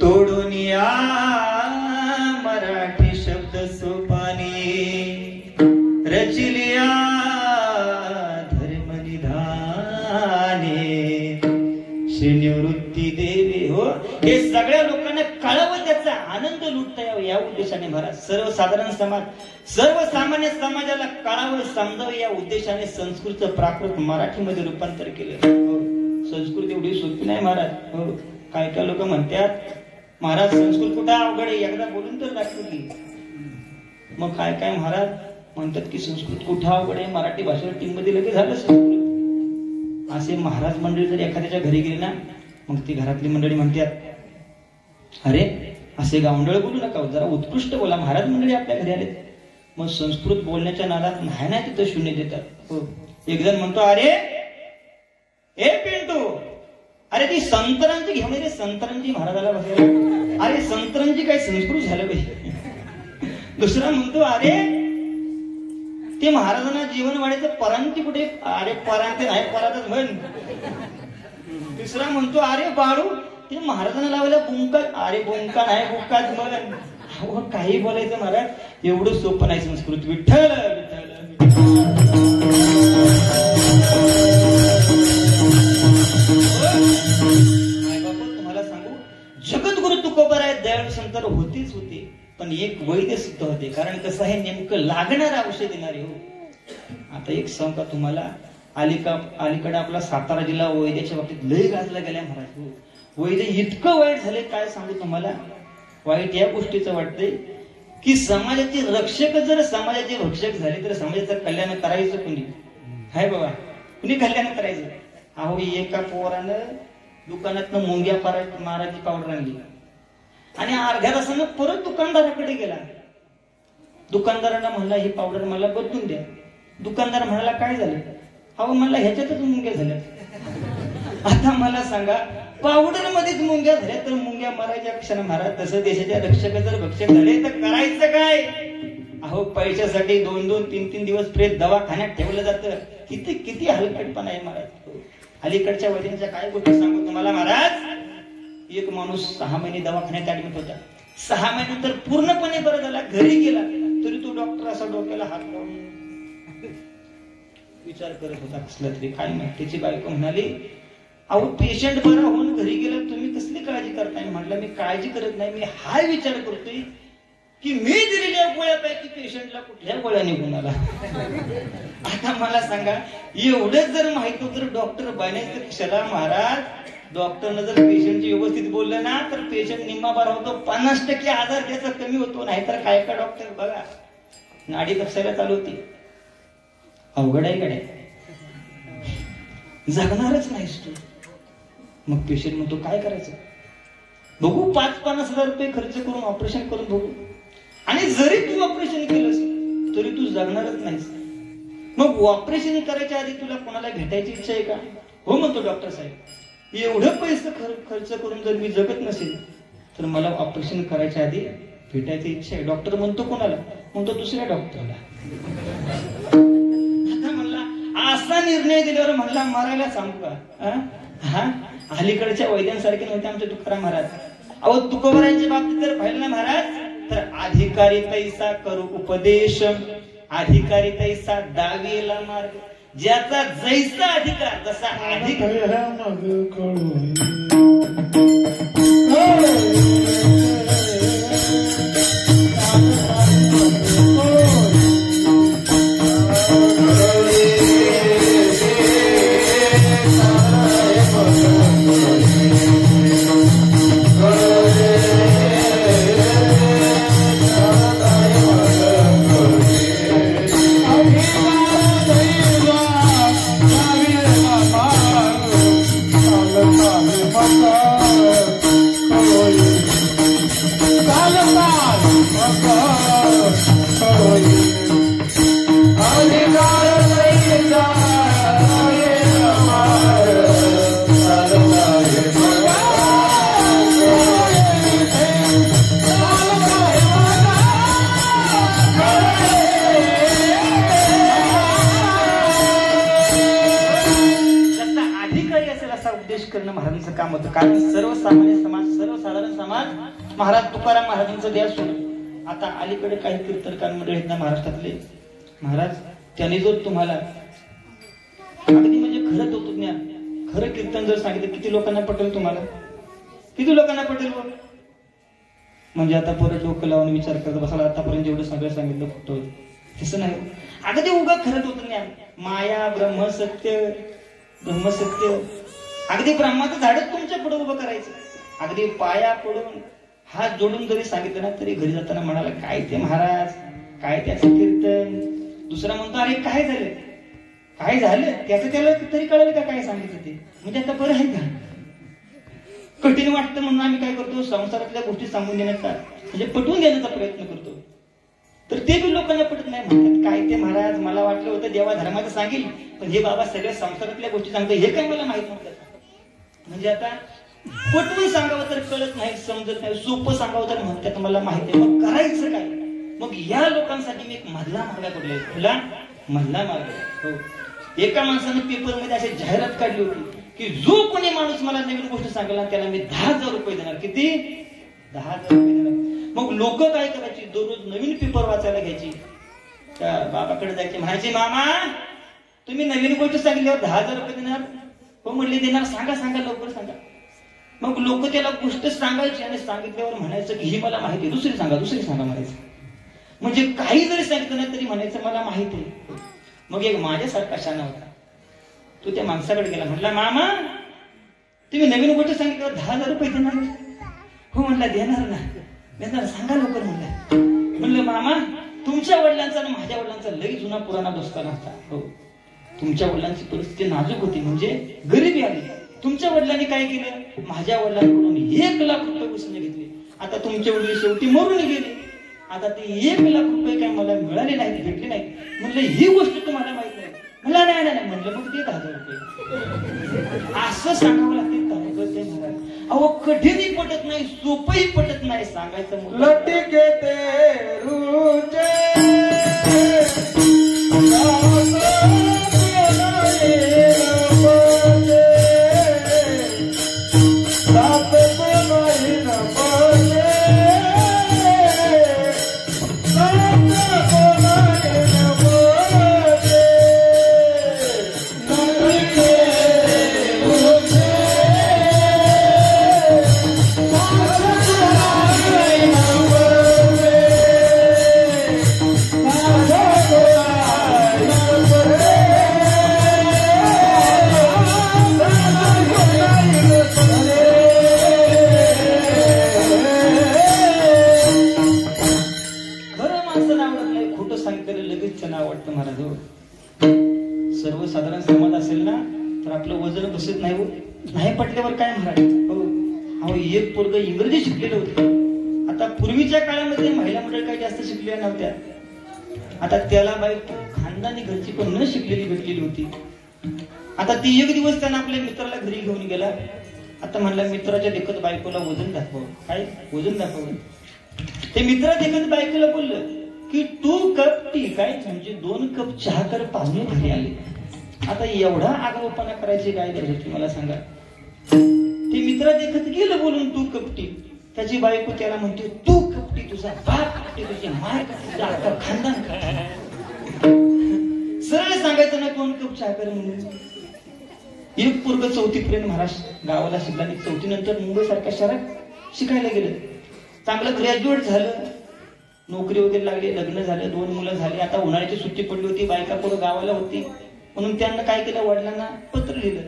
तोडून या मराठी शब्द सोपानी रचिलिया धर्म निधाने श्रीनिवृत्ती देवी. हो, हे सगळ्या लोकांना कळावं, त्याचा आनंद लुटता यावं या उद्देशाने महाराज सर्वसाधारण समाज, सर्वसामान्य समाजाला कळावं समजावं या उद्देशाने संस्कृतचं प्राकृत मराठीमध्ये रूपांतर केलं. हो, संस्कृत एवढी सोपी नाही महाराज. हो, काय काय लोक म्हणतात महाराज संस्कृत कुठं अवघड आहे, एकदा बोलून तर दाखवली. मग काय काय महाराज म्हणतात की संस्कृत कुठं अवघड आहे, मराठी भाषेवर टीम मध्ये लगेच झालं संस्कृत. असे महाराज मंडळी जर एखाद्याच्या घरी गेले ना, मग ती घरातली मंडळी म्हणतात, अरे असे गावंडळ बोलू नका, जरा उत्कृष्ट बोला. महाराज मंडळी आपल्या घरी आले, मग संस्कृत बोलण्याच्या नादात नाही ना तिथं शून्य देतात. हो, एक जण म्हणतो, अरे ए पिंटू, अरे ती संतरांची घेऊन रे, संतरांची महाराजाला बसायला. अरे संतरांची काय संस्कृत झालं पाहिजे. दुसरा म्हणतो, अरे ते महाराजांना जीवन वाढायचं परांती कुठे, अरे परांती नाही परातच म्हण. तिसरा म्हणतो, अरे बाळू ते महाराजांना लावल्या बुंका, अरे बुंका नाही बुंकाच म्हण. काही बोलायचं महाराज, एवढं सोपं नाही संस्कृत. विठ्ठल तुम्हाला सांगू, जगद्गुरु तुकोबाराय दयाळू संत होतेच होते, पण एक वैद्य सिद्ध होते. कारण कसं आहे, नेमकं लागणारं औषध देणारे. हो, आता एक सांग का तुम्हाला, अलीकडे आपला सातारा जिल्हा वैद्याच्या बाबतीत लय गाजला गेलाय महाराज. हो, वैद्य इतकं वाईट झाले, काय सांगू तुम्हाला. वाईट या गोष्टीचं वाटतंय की समाजाचे रक्षक जर समाजाचे रक्षक झाले तर समाजाचं कल्याण करायचं कुणी हाय बाबा, कुणी कल्याण करायचं. अहो, एका पोरानं दुकानातनं मुंग्या मारायची पावडर आणली आणि अर्ध्या तासानं परत दुकानदाराकडे गेला. दुकानदारांना म्हणला, ही पावडर मला बदलून द्या. दुकानदार म्हणाला, काय झालं. अहो मला ह्याच्यातच मुंग्या झाल्या. आता मला सांगा, पावडर मध्येच मुंग्या झाल्या तर मुंग्या मारायच्या क्षण महाराज. तसं देशाच्या रक्षक जर भक्षक झाले तर करायचं काय. अहो, पैशासाठी 2-2, 3-3 दिवस प्रेत दवाखान्यात ठेवलं जातं. किती किती हलकटपणा आहे महाराज. अलीकडच्या वैद्यांच्या काय गोष्टी सांगू तुम्हाला महाराज. एक माणूस 6 महिने दवाखान्यात ऍडमिट होता. 6 महिन्यानंतर पूर्णपणे बरं झाला, घरी गेला, तरी तो डॉक्टर असा डोक्याला हात लावून विचार करत होता कसला तरी. काय माहिती, त्याची बायको म्हणाली, अहो पेशंट बरा होऊन घरी गेला, तुम्ही कसली काळजी करताय. म्हटलं, मी काळजी करत नाही, मी हा विचार करतोय की मी दिलेल्या गोळ्यापैकी पेशंटला कुठल्या गोळ्या निघून आला. आता मला सांगा, एवढंच जर माहित होतं तर डॉक्टर बनायचं कशाला महाराज. डॉक्टरनं जर पेशंटची व्यवस्थित बोललं ना तर पेशंट निम्मा बरा होतो, 50% आजार त्याचा कमी होतो. नाहीतर काय का डॉक्टर बघा नाडी कपसायला चालू होती. अवघड आहे कडे, जगणारच नाहीस तू. मग पेशंट म्हणतो, काय करायचं. बघू 5-50 हजार रुपये खर्च करून ऑपरेशन करून बघू. आणि जरी तू ऑपरेशन केलंस तरी तू जगणारच नाहीस. मग ऑपरेशन करायच्या आधी तुला कोणाला भेटायची इच्छा आहे का. हो म्हणतो डॉक्टर साहेब, एवढं पैसे खर्च करून जर मी जगत नसेल तर मला ऑपरेशन करायच्या आधी भेटायची इच्छा आहे. डॉक्टर म्हणतो कोणाला. म्हणतो दुसऱ्या डॉक्टरला. आता म्हणला, असा निर्णय दिल्यावर म्हणला मरायला सांगू का. हा, अलीकडच्या वैद्यांसारखे नव्हते आमचे तुकाराम महाराज. अहो, तुकोबारांच्या बाबतीत जर पाहिलं ना महाराज, तर अधिकारी तैसा करू उपदेश, अधिकारी तैसा दावेला मार्ग. ज्याचा जैसा अधिकार तसा अधिकार. उपदेश करणं महाराजांचं काम होतं. कारण सर्वसामान्य समाज, सर्वसाधारण समाज महाराज तुकाराम महाराजांचं द्या सोडून आता अलीकडे काही कीर्तनकार मंडळी आहेत ना महाराष्ट्रातले, महाराज त्यांनी जो तुम्हाला अगदी म्हणजे खरं तत्वज्ञान, खरं कीर्तन जर सांगितलं, किती लोकांना पटेल? तुम्हाला किती लोकांना पटेल? म्हणजे आता परत लोक लावून विचार करत बसायला आतापर्यंत जेवढं सगळं सांगितलं खोटं, तसं नाही. अगदी उगा खरं तत्वज्ञान, माया ब्रह्मसत्य, ब्रह्मसत्य, अगदी ब्रह्माचं झाडच तुमच्या पुढे उभं करायचं. अगदी पाया पडून हात जोडून जरी सांगितलं ना तरी घरी जाताना म्हणाला काय ते महाराज, काय त्याचं कीर्तन. दुसरा म्हणतो अरे काय झालं, काय झालं त्याचं त्याला तरी कळलं का काय सांगितलं ते, म्हणजे आता बरं आहे का? कठीण वाटतं म्हणून आम्ही काय करतो, संसारातल्या गोष्टी सांगून देण्याचा म्हणजे पटवून देण्याचा प्रयत्न करतो. तर ते बी लोकांना पटत नाही. म्हणतात काय ते महाराज, मला वाटलं होतं देवा धर्माचं सांगेल, पण हे बाबा सगळ्या संसारातल्या गोष्टी सांगतो, हे काय मला माहित नव्हतं. म्हणजे आता पटवून सांगावं तर कळत नाही, समजत नाही, सोपं सांगावं तर म्हणतात मला माहिती आहे, मग करायचं काय? मग या लोकांसाठी मी एक मधला मार्ग पडलोय. तुला मधला मार्ग. हो, एका माणसानं पेपरमध्ये अशी जाहिरात काढली होती की जो कोणी माणूस मला नवीन गोष्ट सांगेल त्याला मी 10,000 रुपये देणार. किती? 10,000 रुपये देणार. मग लोक काय करायची, दररोज नवीन पेपर वाचायला घ्यायची, त्या बाबाकडे जायचे, म्हणायचे मामा तुम्ही नवीन गोष्ट सांगितल्यावर 10,000 रुपये देणार? हो म्हणले देणार. सांगा सांगा लवकर सांगा. मग लोक त्याला गोष्ट सांगायची आणि सांगितल्यावर म्हणायचं की ही मला माहिती आहे, दुसरी सांगा म्हणायचं. म्हणजे काही जरी सांगितलं नाही तरी म्हणायचं मला माहिती आहे. मग एक माझ्यासारखा शाना होता, तो त्या माणसाकडे गेला, म्हटला मामा तुम्ही नवीन गोष्ट सांगितल्यावर 10,000 रुपये देणार? हो म्हणला देणार ना, देणार, सांगा लवकर. म्हणलं मामा तुमच्या वडिलांचा आणि माझ्या वडिलांचा लई जुना पुराणा दोस्ता नसता. हो, तुमच्या वडिलांची परिस्थिती नाजूक होती, म्हणजे गरिबी आली. तुमच्या वडिलांनी काय केलं, माझ्या वडिलांकडून 1,00,000 रुपये उसने घेतले. आता तुमचे वडील शेवटी मरून गेले. आता ते 1,00,000 रुपये काय मला मिळाले नाहीत, भेटले नाहीत. म्हणलं ही गोष्ट तुम्हाला माहित नाही? मला नाही. म्हणलं मग ते 10,000 रुपये असं सांगावं लागते. अहो कठीणही पटत नाही, सोपही पटत नाही सांगायचं. लटके ते रुचे सर्वसाधारण समाज असेल ना तर आपलं वजन बसत नाही. हो नाही पटल्यावर काय महाराज. हो अहो एक पोरग इंग्रजी शिकलेलं होतं. आता पूर्वीच्या काळामध्ये महिला मंडळ काही जास्त शिकलेल्या नव्हत्या. आता त्याला बायको खानदानी घरची पण न शिकलेली भेटलेली होती. आता ती एक दिवस त्यानं आपल्या मित्राला घरी घेऊन गेला. आता म्हणला मित्राच्या देखत बायकोला वजन दाखव. काय वजन दाखवलं. ते मित्रा देखत बायकोला बोललं की 2 कप टी, काय म्हणजे 2 कप चहा कर, पाहुणे घरी आले. आता एवढा आगाऊपणा करायची काय गरज होती मला सांगा. ते मित्रा देखत गेलं बोलून 2 कप टी. त्याची बायको त्याला म्हणते 2 कप टी तुझा बाप कपटी, तुझी माय कपटी, तुझा खानदान सरळ सांगायचं ना 2 कप चहा कर म्हणून. एक पोरग 4थी पर्यंत महाराष्ट्र गावाला शिकला आणि 4थी नंतर मुंबई सारख्या शहरात शिकायला गेलं. चांगलं ग्रॅज्युएट झालं, नोकरी वगैरे लागली, लग्न झालं, 2 मुलं झाली. आता उन्हाळ्याची सुट्टी पडली होती, बायका पुढे गावाला होती म्हणून त्यांना काय केलं, वडिलांना पत्र लिहिलं.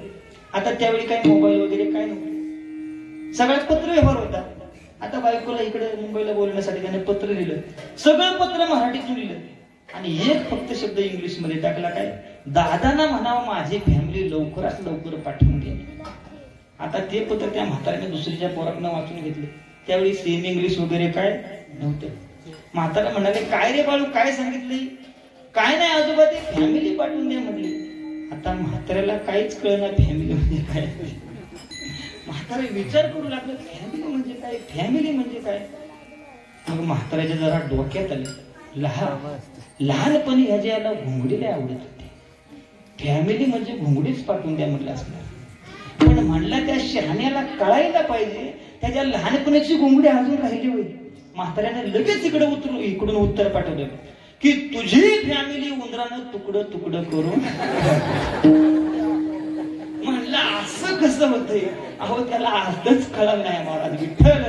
आता त्यावेळी काय मोबाईल वगैरे काय नव्हतं, सगळ्यात पत्र व्यवहार होता. आता बायकोला इकडे मुंबईला बोलण्यासाठी त्याने पत्र लिहिलं. सगळं पत्र मराठीतून लिहिलं आणि एक फक्त शब्द इंग्लिश मध्ये टाकला. काय, दादांना म्हणावं माझी फॅमिली लवकरात लवकर पाठवून द्या. आता ते पत्र त्या म्हाताऱ्याने दुसरीच्या पोराकडनं वाचून घेतले. त्यावेळी सेमी इंग्लिश वगैरे काय नव्हतं. म्हातारा म्हणाले काय रे बाळू काय सांगितले. काय नाही आजोबा ते फॅमिली पाठवून द्या म्हटले. आता म्हाताऱ्याला काहीच कळणार फॅमिली म्हणजे काय. म्हातारा विचार करू लागलं फॅमिली म्हणजे काय, फॅमिली म्हणजे काय. मग म्हाताऱ्याच्या जरा डोक्यात आले, लहानपणी ह्याच्या याला घुंगडीला आवडत होते. फॅमिली म्हणजे घुंगडीच पाठवून द्या म्हटलं असणार. पण म्हणलं त्या शहाण्याला कळायला पाहिजे त्याच्या लहानपणाची घुंगडी अजून राहिली होईल. म्हाताऱ्याने लगेच इकडून उत्तर पाठवलं की तुझी फॅमिली उंदरानं तुकडं तुकडं करून. म्हणलं असं कसं होतंय? अहो त्याला अर्थच कळलं नाही महाराज. विठ्ठल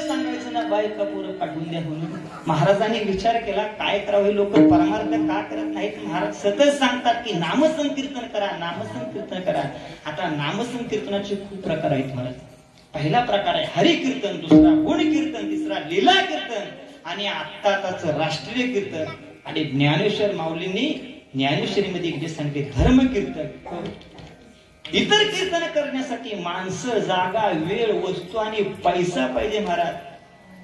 सांगायचं ना बायका पोरं पाठवून द्या म्हणून. महाराजांनी विचार केला काय करावं. हे लोक परमार्थ का करत नाहीत? महाराज सतत सांगतात की नामसंकीर्तन करा, नामसंकीर्तन करा. आता नामसंकीर्तनाचे खूप प्रकार आहेत महाराज. पहिला प्रकार आहे हरिकीर्तन, दुसरा गुण कीर्तन, तिसरा लीला कीर्तन आणि आत्ताच राष्ट्रीय कीर्तन. आणि ज्ञानेश्वर माऊलींनी ज्ञानेश्वरीमध्ये जे सांगते धर्म कीर्तन. इतर कीर्तन करण्यासाठी माणसं, जागा, वेळ, वस्तू आणि पैसा पाहिजे महाराज.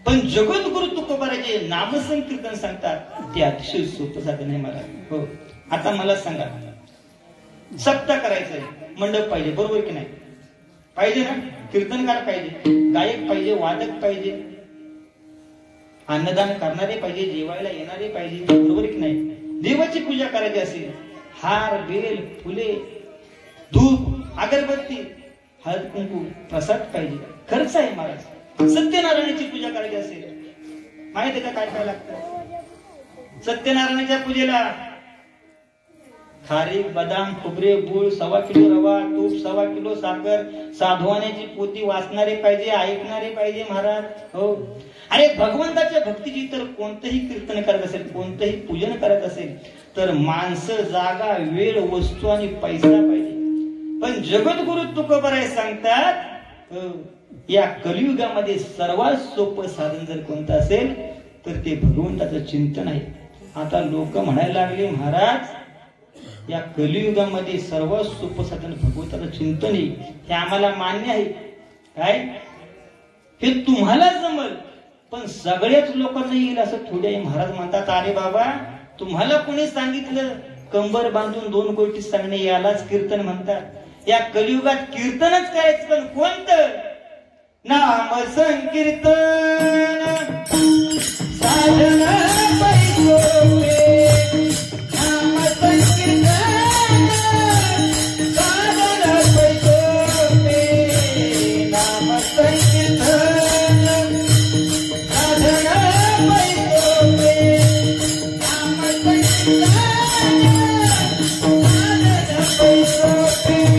पण जगद्गुरु तुकोबाराजे नामसंकीर्तन सांगतात ते अतिशय सोपं साधन आहे महाराज. हो आता मला सांगा, सप्ताह करायचंय, मंडप पाहिजे, बरोबर की नाही? पाहिजे ना? कीर्तनकार पाहिजे, गायक पाहिजे, वादक पाहिजे, अन्नदान करणारे पाहिजे, जेवायला येणारे पाहिजे, बरोबर की नाही? देवाची पूजा करायची असेल हार, बेल, फुले, धूप, अगरबत्ती, हळद, कुंकू, प्रसाद पाहिजे. खर्च आहे महाराज. सत्यनारायणाची पूजा करायची असेल माहिती का काय काय लागतं? सत्यनारायणाच्या पूजेला खारीक, बदाम, खोबरे, गुळ, 1.25 किलो रवा, तूप, 1.25 किलो साखर, साधवाण्याची पोथी वाचणारे पाहिजे, ऐकणारे पाहिजे महाराज. हो अरे भगवंताच्या भक्तीची तर कोणतंही कीर्तन करत असेल, कोणतंही पूजन करत असेल तर माणसं, जागा, वेळ, वस्तू आणि पैसा पाहिजे. पण जगद्गुरु तुकोबाराय सांगतात या कलियुगामध्ये सर्वात सोपं साधन जर कोणतं असेल तर ते भगवंताचं चिंतन आहे. आता लोक म्हणायला लागले महाराज या कलियुगामध्ये सर्वात सोपं साधन भगवंताचं चिंतन आहे. हे आम्हाला मान्य आहे. काय हे तुम्हाला जमल पण सगळ्याच लोकांना येईल असं थोडे आहे. महाराज म्हणतात अरे बाबा तुम्हाला कोणी सांगितलं कंबर बांधून 2 गोष्टी सांगणे यालाच कीर्तन म्हणतात. या कलियुगात कीर्तनच करायचं पण कोणतं? नाम संकीर्तन साधन पैसोपे, नाम संकीर्तन साधन पैसोपे, नाम संकीर्तन साधन पैसोपे, नाम संकीर्तन साधन पैसोपे.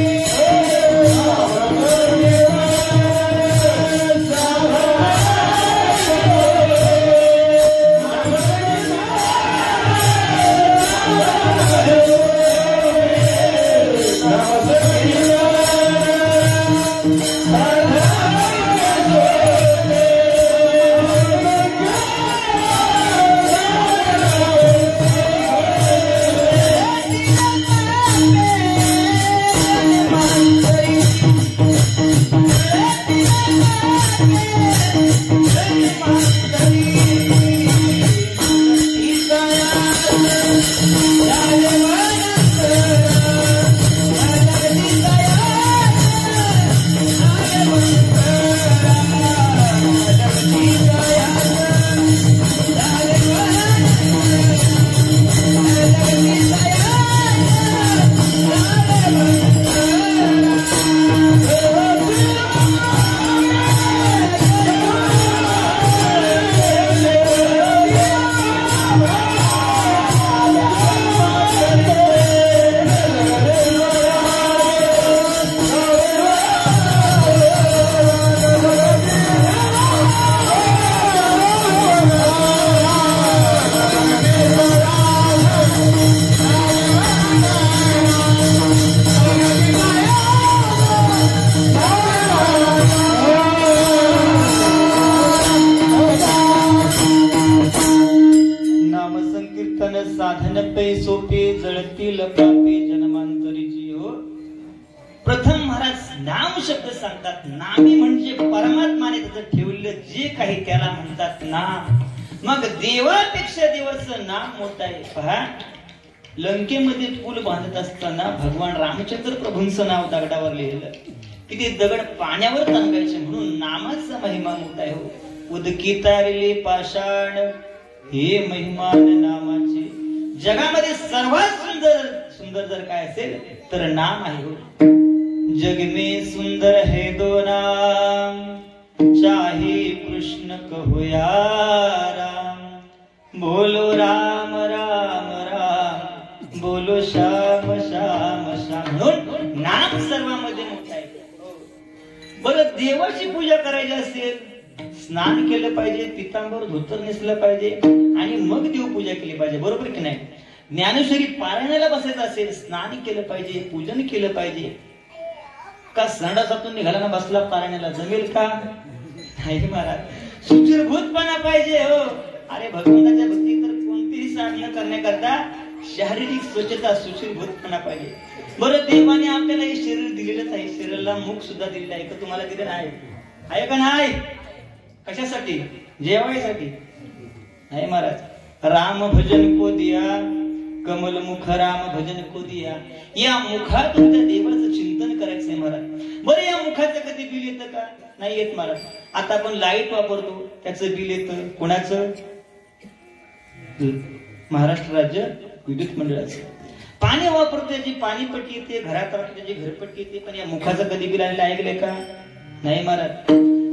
साधन पैसोपे जळतील पापे जन्मांतरीची. हो प्रथम महाराज नाम शब्द सांगतात. नामी म्हणजे परमात्माने त्याचं ठेवलेलं जे काही त्याला म्हणतात नाम. मग देवापेक्षा देवाचं नाम मोठं आहे. पहा लंकेमध्ये पूल बांधत असताना भगवान रामचंद्र प्रभूंचं नाव दगडावर लिहिलं की ते दगड पाण्यावर तरंगायचे, म्हणून नामाचा महिमा मोठा आहे हो. उदकी तारले पाषाण हे महिमान नामाचे. जगामध्ये सर्वात सुंदर जर काय असेल तर नाम आहे हो. जग में सुंदर है दो नाम, चाहे कृष्ण कहो या राम. बोलो राम राम राम, बोलो श्याम श्याम श्याम. म्हणून नाम सर्वांमध्ये मोठा आहे. बरं, देवाची पूजा करायची असेल स्नान केलं पाहिजे, पितांबर धोतर नेसलं पाहिजे आणि मग देवपूजा केली पाहिजे, बरोबर की नाही? ज्ञानेश्वरी पारायणाला बसायचं असेल स्नान केलं पाहिजे, पूजन केलं पाहिजे. का संडासातून निघाला ना बसला पारायणाला जमेल का? नाही महाराज, सुचिरभूतपणा पाहिजे हो. अरे भगवंताच्या भक्ती तर कोणतीही साधना करण्याकरता शारीरिक स्वच्छता सुचिरभूतपणा पाहिजे. बरं, देवाने आपल्याला हे शरीर दिलेलंच आहे, शरीराला मुख सुद्धा दिलेलं आहे का? तुम्हाला दिलेलं आहे का नाही? कशासाठी? जेवायसाठी नाही महाराज. राम भजन को दिया, कमल मुख राम भजन को दिया. या मुखातून त्या देवाचं चिंतन करायचंय महाराज. बरं, या मुखाचं कधी बिल येतं का? नाही येत महाराज. आता आपण लाईट वापरतो, त्याचं बिल येतं. कोणाचं? महाराष्ट्र राज्य विद्युत मंडळाचं. पाणी वापरतो त्याची पाणीपट्टी येते, घरात राहतो त्याची घरपट्टी येते, पण या मुखाचं कधी बिल आलेलं ऐकलंय का? नाही महाराज.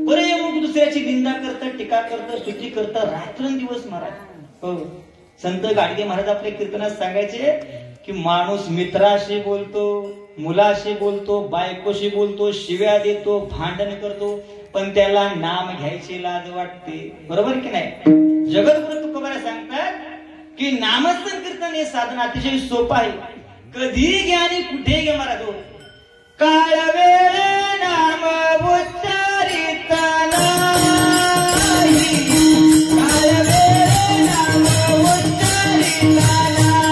बरं, हे मुख दुसऱ्याची निंदा करतं, टीका करतं, स्तुती करतं रात्रंदिवस महाराज. हो, संत गाडगे महाराज आपल्या कीर्तनात सांगायचे की माणूस मित्राशी बोलतो, मुलाशी बोलतो, बायकोशी बोलतो, शिव्या देतो, भांडण करतो, पण त्याला नाम घ्यायची लाज वाटते, बरोबर की नाही? जगद्गुरु तुकोबारा सांगतात की नामस्मरण कीर्तन हे साधन अतिशय सोपं आहे. कधी घ्या आणि कुठे घ्या महाराज. काळ वेळ नाम उच्चारिता नाही, काळ वेळ नाम उच्चारिता नाही.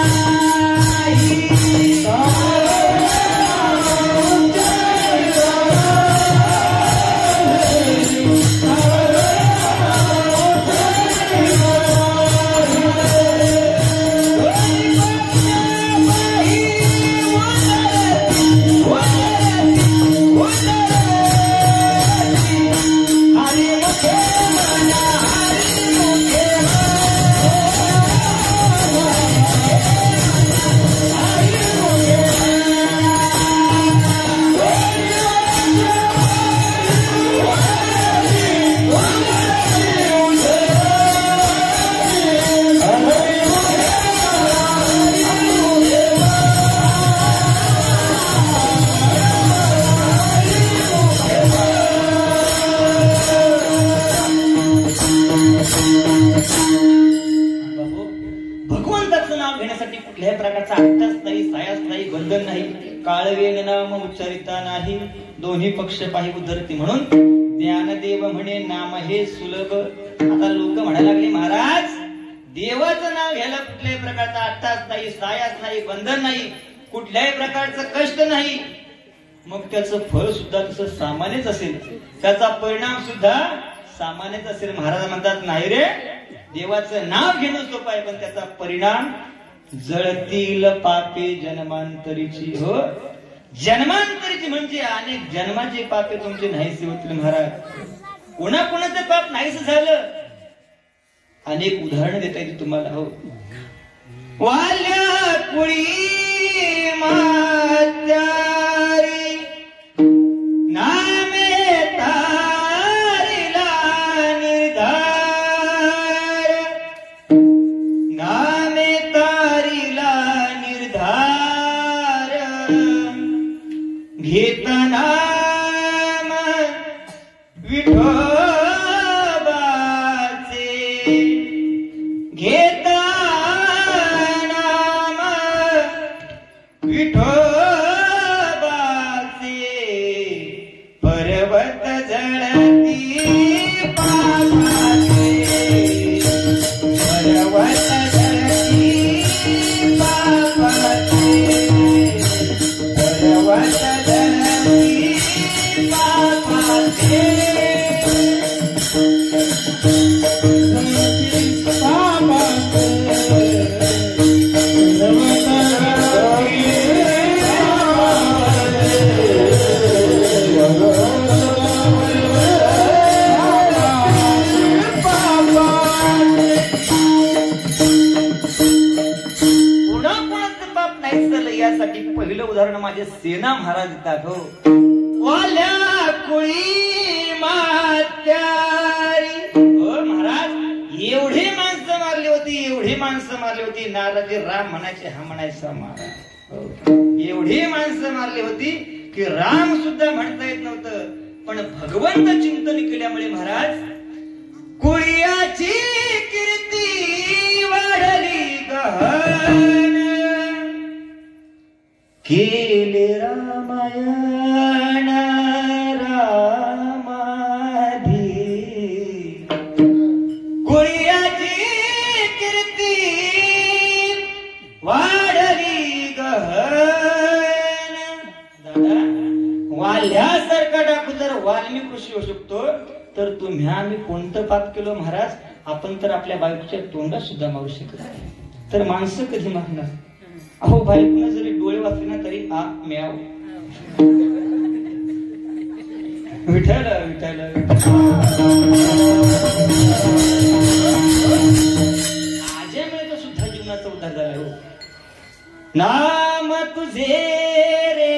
भगवंताचं नाव घेण्यासाठी कुठल्याही प्रकारचा अट्टाच नाही, सायास नाही, बंधन नाही. काळवेन नाम उच्चारिता नाही, दोन्ही पक्ष पाही उद्धरती. म्हणून ज्ञानदेव म्हणे नाम हे सुलभ. आता लोक म्हणायला लागले महाराज देवाचं नाव घ्यायला कुठल्याही प्रकारचा अट्टाच नाही, सायास नाही, बंधन नाही, कुठल्याही प्रकारचं कष्ट नाही. मग त्याचं फळ सुद्धा तसं सामान्यच असेल, त्याचा परिणाम सुद्धा सामान्यच असेल. महाराज म्हणतात नाही रे, देवाचं नाव घेणं सोपं आहे, पण त्याचा परिणाम जळतील पापे जन्मांतरीची. हो, जन्मांतरीची म्हणजे अनेक जन्माचे पापे तुमचे नाहीसे होतील महाराज. कोणाकोणाचं पाप नाहीस झालं अनेक उदाहरणं देता येतील तुम्हाला. हो, वाल्या कुळी म्हातारी नामे तारीला निर्धार, नामे तारीला निर्धार, घेता नाम विठोबाचे, घेता नाम विठोबाचे, पर्वत जळती पापाचे, पर्वत जळती पापाचे, पर्वत जळती पापाचे. पापाचे महाराज देतात हो. वाल्या कुळी मात्यारी हो महाराज, एवढी माणसं मारली होती, एवढी माणसं मारली होती. नारद राम म्हणायचे, हा म्हणायचा महाराज हो. एवढी माणसं मारली होती की राम सुद्धा म्हणता येत नव्हतं. पण भगवंत चिंतन केल्यामुळे महाराज कुळियाची कीर्ती वाढली गहन. केले रामायण रामाधी, कुळियाची कीर्ती वाढली गहन. दादा, वाल्यासारखा डाकू जर वाल्मिक ऋषी होऊ शकतो, तर तुम्ही आम्ही कोणतं पाप केलं महाराज? आपण तर आपल्या बायकोच्या तोंडात सुद्धा मारू शकत नाही, तर माणसं कधी मारणार? अहो, बायकोनं जरी डोळे वाचले ना तरी आ म्याव. विठ्ठल विठ्ठल. आजमेळचा सुद्धा जीवनाचा उद्धार झाला हो. नाम तुझे रे,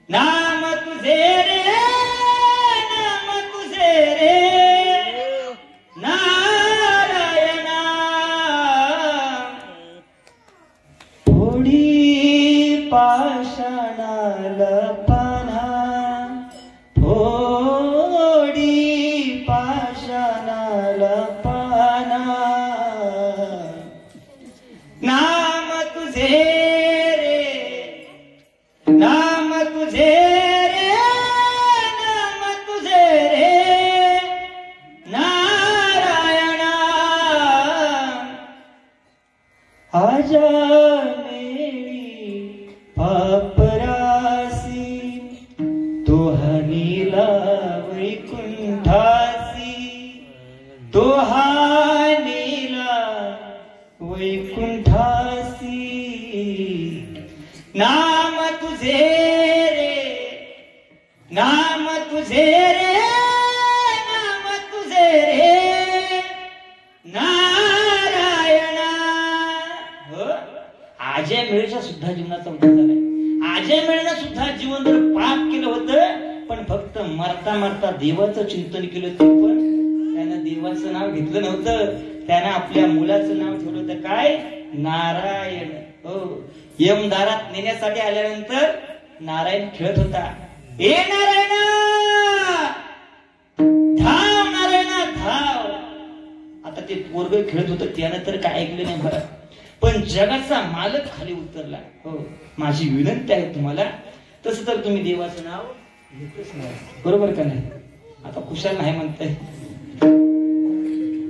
नाम तुझे रे, नाम तुझे रे नारायणा. थोडी पाषाणाल पाना, थोडी पाषाणाल पाना. नाम तुझे रे, नाम तुझे रे, नाम तुझे रे नारायणा. आजा पापरासी तोहानीला वैकुंठासी, तोहानीला वैकुंठासी. नाम तुझे रे, नाम तुझे रे, नाम तुझे रे नारायणा. हो, आजय मिळेच्या सुद्धा जीवनाचा उद्धार झालाय. आजय मिळेनं सुद्धा जीवन जर पाप केलं होतं, पण फक्त मरता मरता देवाचं चिंतन केलं होतं. पण त्यानं देवाचं नाव घेतलं नव्हतं, त्यानं आपल्या मुलाचं नाव ठेवलं होतं काय? नारायण. हो, यमदारात नेण्यासाठी आल्यानंतर नारायण खेळत होता, ए नारायणा धाव, नारायणा धाव. आता ते पोरग खेळत होतं, त्यानं तर काय ऐकलं नाही मला. पण जगाचा मालक खाली उतरला. हो, माझी विनंती आहे तुम्हाला, तसं तर तुम्ही देवाचं नाव घेतच नाही, बरोबर का नाही? आता कुशाल नाही म्हणताय,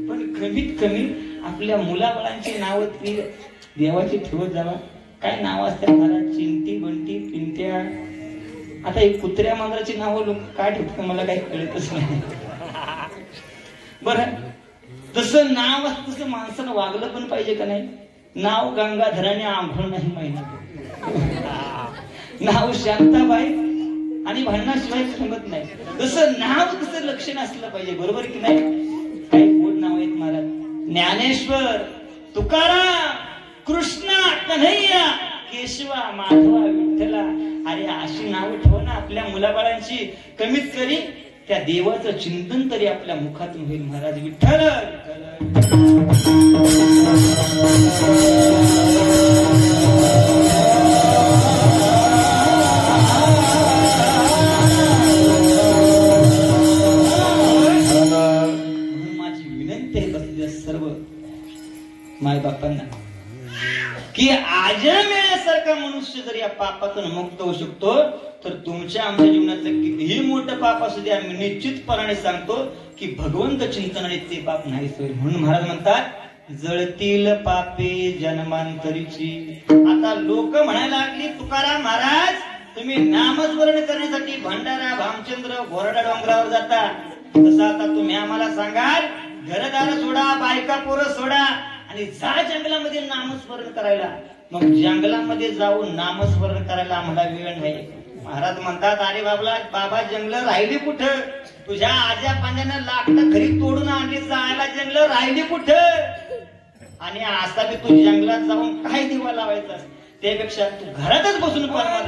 पण कमीत कमी आपल्या मुलाबाळांची नावं ती देवाची ठेवत जावा. काय नाव असतात मला? चिंटी, बंटी, पिंट्या. आता एक कुत्र्या मांजराची नावं लोक काय ठेवतात मला काही कळतच नाही. बरं, तसं नाव असतं तसं माणसानं वागलं पण पाहिजे का नाही? नाव गंगाधराने आंघोळ नाही महिना, नाव शांताबाई आणि भांडणाशिवाय थांबत नाही. तसं नाव तसं लक्षण असलं पाहिजे, बरोबर की नाही? काही गोड नाव आहेत महाराज, ज्ञानेश्वर, तुकाराम, कृष्णा, कन्हैया, केशवा, माधवा, विठ्ठला. अरे अशी नावं ठेव ना आपल्या मुलाबाळांची. कमीत कमी त्या देवाचं चिंतन तरी आपल्या मुखातून होईल महाराज. विठ्ठल माझी विनंती आहे बसलेल्या सर्व माय बापांना की आजमेळ्यासारखा मनुष्य जर या पापातून मुक्त होऊ शकतो, तर तुमच्या आमच्या जीवनाचं कितीही मोठं पाप असू दे, आम्ही निश्चितपणाने सांगतो की भगवंत चिंतनाने ते पाप नाहीच होईल. म्हणून महाराज म्हणतात, जळतील पापे जन्मांतरीची. आता लोक म्हणायला लागली, तुकाराम महाराज तुम्ही नामस्मरण करण्यासाठी भंडारा, भामचंद्र, बोराडा डोंगरावर जाता, तसं आता तुम्ही आम्हाला सांगाल घरदार सोडा, बायका पोरं सोडा आणि जा जंगलामध्ये नामस्मरण करायला. मग जंगलामध्ये जाऊन नामस्मरण करायला आम्हाला वेळ नाही. महाराज म्हणतात, अरे बाबा जंगल राहिली कुठं? तुझ्या आज्या पांड्यानं लाकडं घरी तोडून आणली, जायला जंगल राहिली कुठं? आणि असा बी तू जंगलात जाऊन काय दिवा लावायचा? त्यापेक्षा तू घरातच बसून परमार्थ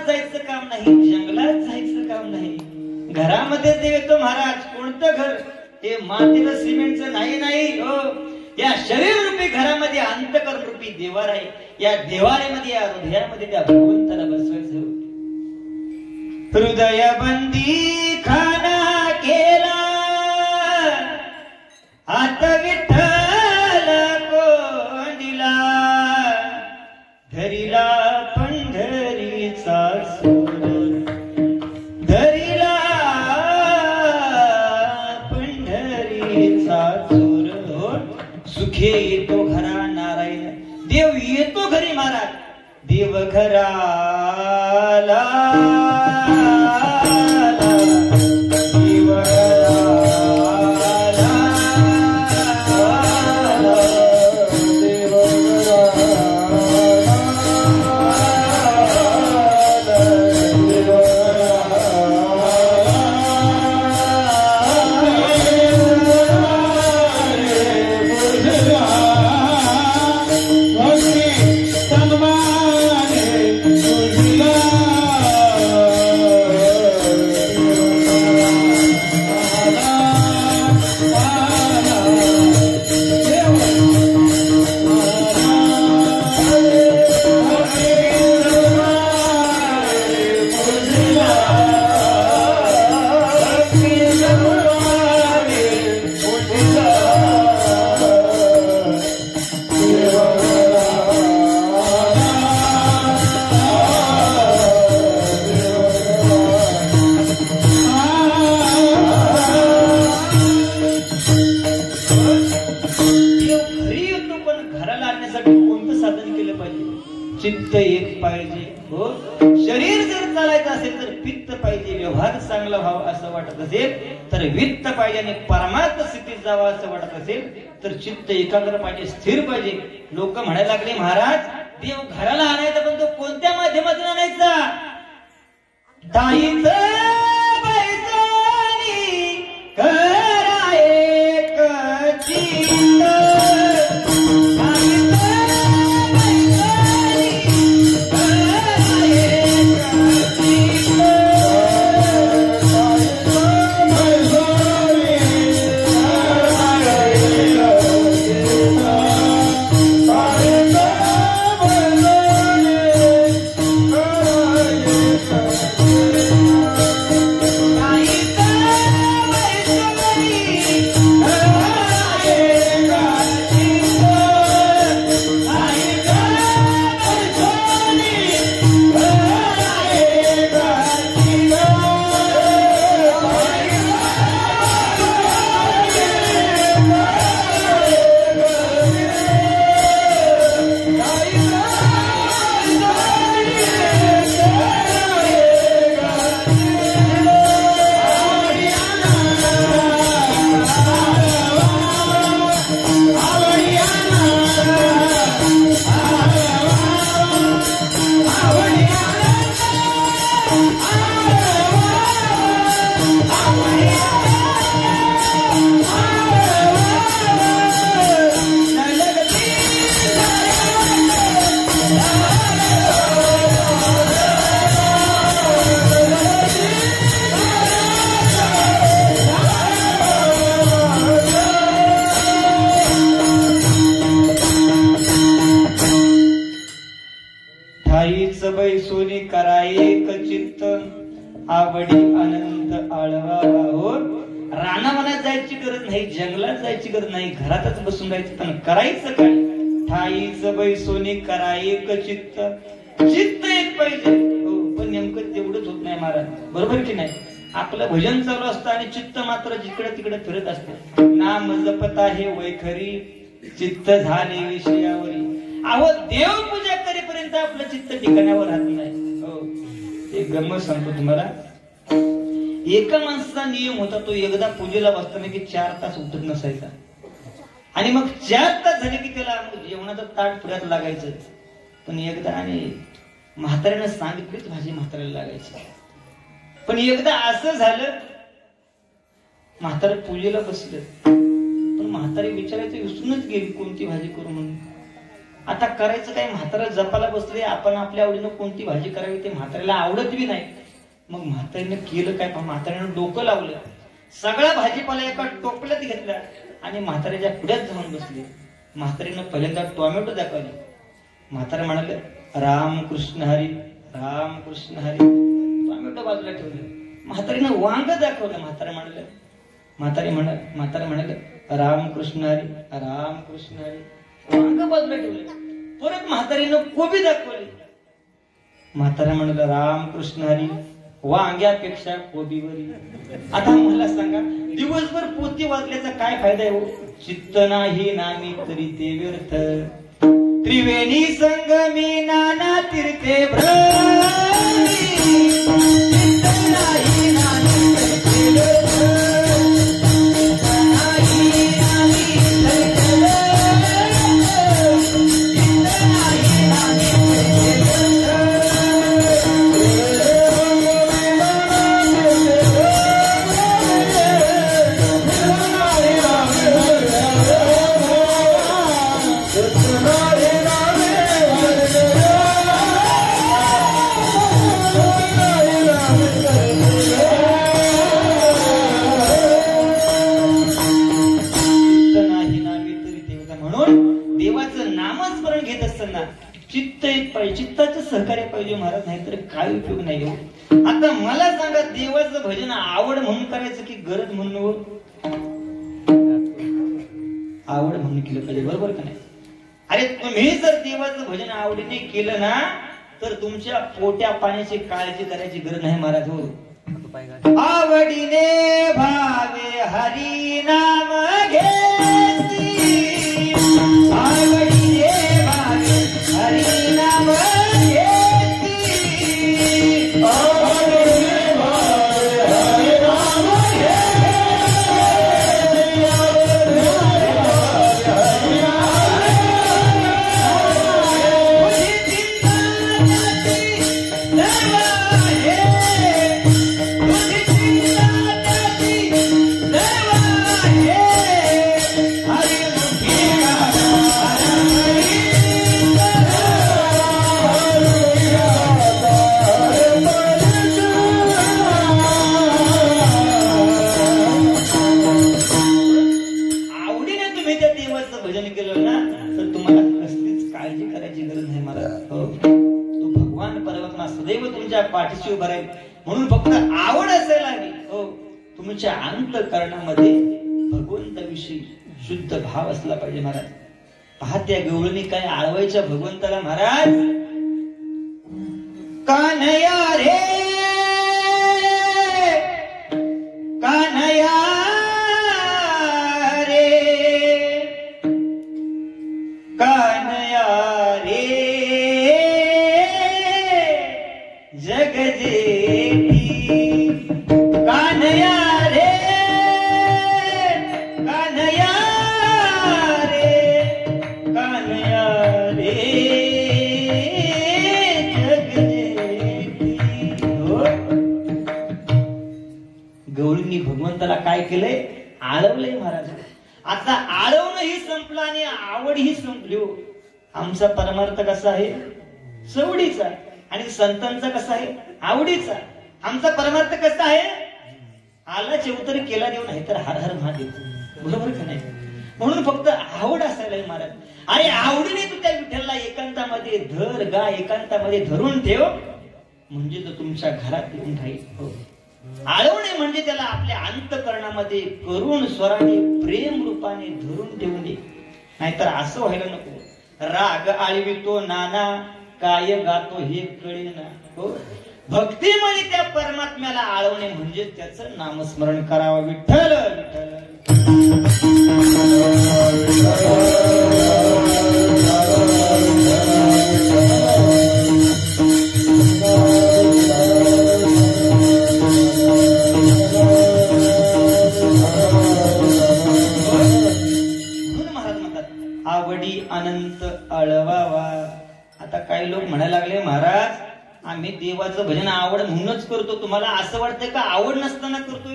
जायचं काम नाही, जंगलात जायचं काम नाही, घरामध्ये देतो महाराज. कोणतं घर? हे मातीचं सिमेंटचं नाही हो. या शरीर रूपी घरामध्ये अंतकरण रूपी देवार आहे. या देवाऱ्यामध्ये या हृदयामध्ये त्या भगवंताला बसवायचं. हृदय बंदी खाना केला हात विठ्ठल कोंडिला, धरिला पंढरीचा सूर, धरिला पंढरीचा सूर. सुखे येतो घरा नारायण, देव येतो घरी महाराज. देव घराला चित्त एक पाहिजे हो. शरीर जर चालायचं असेल तर पित्त पाहिजे, व्यवहार चांगला व्हावा असं वाटत असेल तर वित्त पाहिजे, आणि परमार्थ स्थितीत जावं असं वाटत असेल तर चित्त एकाग्र पाहिजे, स्थिर पाहिजे. लोक म्हणायला लागले महाराज देव घराला आणायचा, पण तो कोणत्या माध्यमातून आणायचा? दाईचं बैसोनी कराये चित्त आवडी अनंत आळवा हो. रानावनात जायची गरज नाही, जंगलात जायची गरज नाही, घरातच बसून राहायचं. पण करायचं काय? ठाईच बैसोनी कराये चित्त. चित्त एक पाहिजे हो, पण नेमकं तेवढंच होत नाही महाराज, बरोबर की नाही? आपलं भजन चालू असतं आणि चित्त मात्र जिकडे तिकडे फिरत असते. नाम जपता हे वैखरी चित्त झाले विषयावरी. अहो देव पूजा करेपर्यंत आपलं चित्त ठिकाणावर राहत नाही हो. एक गंमत सांगतो तुम्हाला. एका माणसाचा नियम होता, तो एकदा पूजेला बसताना की 4 तास उठत नसायचा. आणि मग 4 तास झाले की त्याला जेवणाचं ताट पुढ्यात लागायचं. पण एकदा आणि म्हाताऱ्यानं सांगितलीच भाजी म्हाताऱ्याला लागायची. पण एकदा असं झालं, म्हातारं पूजेला बसलं पण म्हातारी विचारायचं विसरूनच गेली कोणती भाजी करू म्हणून. आता करायचं काय? म्हातारा जपाला बसले, आपण आपल्या आवडीनं कोणती भाजी करावी ते म्हाताऱ्याला आवडत बी नाही. मग म्हातारीनं केलं काय? म्हाताऱ्यानं डोकं लावलं, सगळा भाजीपाला एका टोपल्यात घेतला आणि म्हाताऱ्याच्या पुढ्यात जाऊन बसले. म्हातारीनं पहिल्यांदा टोमॅटो दाखवले. म्हातारा म्हणाले राम कृष्ण हरी, राम कृष्ण हरी. टोमॅटो बाजूला ठेवले. म्हातारीनं वांग दाखवलं. म्हातारा म्हणाले राम कृष्ण हरी, राम कृष्ण हरी. वांग बाजूला ठेवले. परत म्हातारीनं कोबी दाखवली. म्हातारा म्हणाला राम कृष्ण हरी, वांग्यापेक्षा कोबीवरी. आता मला सांगा, दिवसभर पोती वाजल्याचा काय फायदा आहे हो? चित्त नाही नामी तरी ते व्यर्थ. त्रिवेणी संगमी नाना तीर्थे भ्रमी. चित्त नाही नामी तरी ते व्यर्थ. चित्ताचं सहकार्य पाहिजे महाराज, नाही तर काय उपयोग नाही हो. आता मला सांगा, देवाचं भजन आवड म्हणून करायचं की गरज म्हणून हो? आवड म्हणून केलं पाहिजे, बरोबर का नाही? अरे तुम्ही जर देवाचं भजन आवडीने केलं ना, तर तुमच्या पोट्या पाण्याची काळजी करायची गरज नाही महाराज हो. आवडीने भावे हरी नाम घेती. आवडीने भावे हरी नाम घेती. आवडीने भावे हरी नाम पाठीशी उभा राहील. म्हणून फक्त आवड असायला हवी हो. तुमच्या अंतःकरणामध्ये भगवंताविषयी शुद्ध भाव असला पाहिजे महाराज. पहा त्या गवळणी काय आळवायच्या भगवंताला महाराज. कान्हया रे कान्हया रे कान्हया रे जग जेठी. कान्हया रे कान्हया रे कान्हया रे जग जेठी. भगवंताला काय केलंय? आळवलंय महाराज. आता आळवणंही संपलं आणि आवडही संपली. आमचा परमार्थ कसा आहे? सवडीचा. आणि संतांचा कसा आहे? आवडीचा. आमचा परमार्थ कसा आहे? आला चौतरी केला देऊ, नाही तर हर हर महादेव. बरोबर का नाही? म्हणून फक्त आवड असायला महाराज. आणि आवडीने तू त्या विठ्ठलला एकांतामध्ये धर गा, एकांतामध्ये धरून ठेव, म्हणजे तो तुमच्या घरात येऊन राहील. हो. आळवणे म्हणजे त्याला आपल्या अंतकरणामध्ये करुण स्वराने प्रेम रूपाने धरून ठेवून दे. नाहीतर असं व्हायला नको. राग आळवितो नाना, काय गातो हे कळेना. हो. भक्ती म्हणजे त्या परमात्म्याला आळवणे म्हणजे त्याचं नामस्मरण करावं. विठ्ठल विठ्ठल. आवडी अनंत अळवावा. आता काही लोक म्हणायला लागले, महाराज आम्ही देवाचं भजन आवड म्हणूनच करतो. तुम्हाला असं वाटतंय का आवड नसताना करतोय?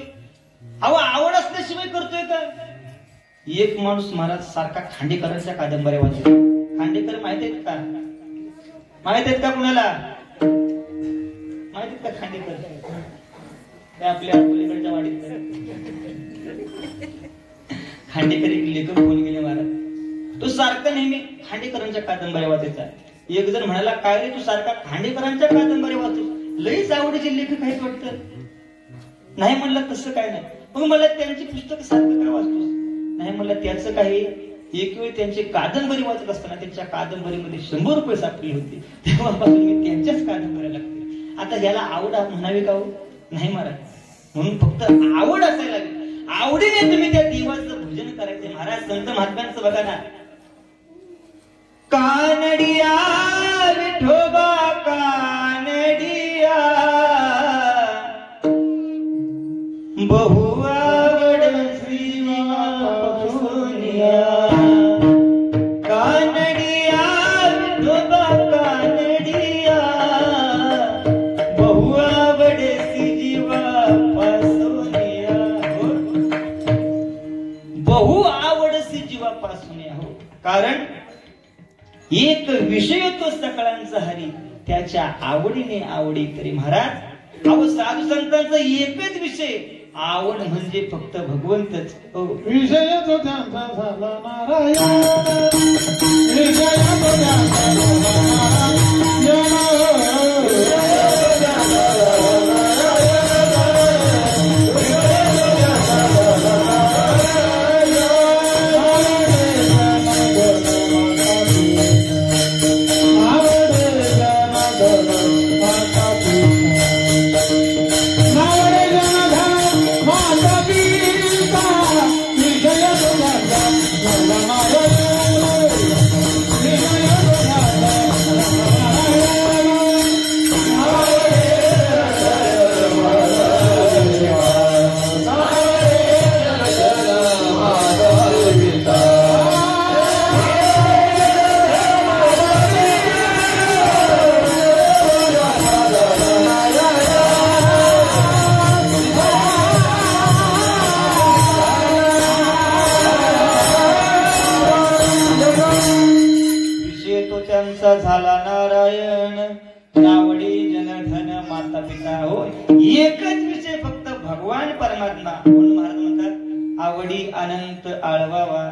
अहो, आवड असल्याशिवाय करतोय का? एक माणूस महाराज सारखा खांडेकरांच्या कादंबऱ्या वाचतो. खांडेकर माहित आहेत का? माहित आहेत का कुणाला? माहित आहेत का खांडेकर? ते आपल्या अकोलीकडच्या वाडीत खांडेकर एक लेखक होऊन गेले महाराज. तो सारखा नेहमी खांडेकरांच्या कादंबऱ्या वाचायचा. एक जण म्हणाला, काय रे तू सारखा खांडेकरांच्या कादंबऱ्या वाचतोस? लईच आवडीचे लेखक आहेत वाटतं. नाही म्हणलं तसं काय नाही. मग मला त्यांची पुस्तकं सारखं का वाचतोस? नाही म्हणलं त्याचं काही. एक वेळ त्यांची कादंबरी वाचत असताना त्यांच्या कादंबरीमध्ये 100 रुपये सापडले होते. तेव्हापासून मी त्यांच्याच कादंबऱ्या लागते. आता याला आवड म्हणावी का हो? नाही महाराज. म्हणून फक्त आवड असायला लागली. आवडीने तुम्ही त्या देवाचं भजन करायचे. महाराज संत महात्म्यांचं बघा ना. कानडिया विठोबा कानडिया, बहु आवड श्रीवा पासोनिया. कानडिया विठोबा कानडिया, बहु आवड श्रीवा पासोनिया. बहु आवड श्रीजीवा पासोनिया. हो. कारण एक विषय तो सकळांचा हरी, त्याच्या आवडीने आवडी करी. महाराज अहो, साधू संतांचा एकच विषय, आवड म्हणजे फक्त भगवंतच. विषय तो त्यांचा झाला नारायण. विषय तो त्यांचा झाला झाला नारायण. नावडी जनधन माता पिता. हो. एकच विषय फक्त भगवान परमात्मा. म्हणून महाराज म्हणतात आवडी अनंत आळवावा.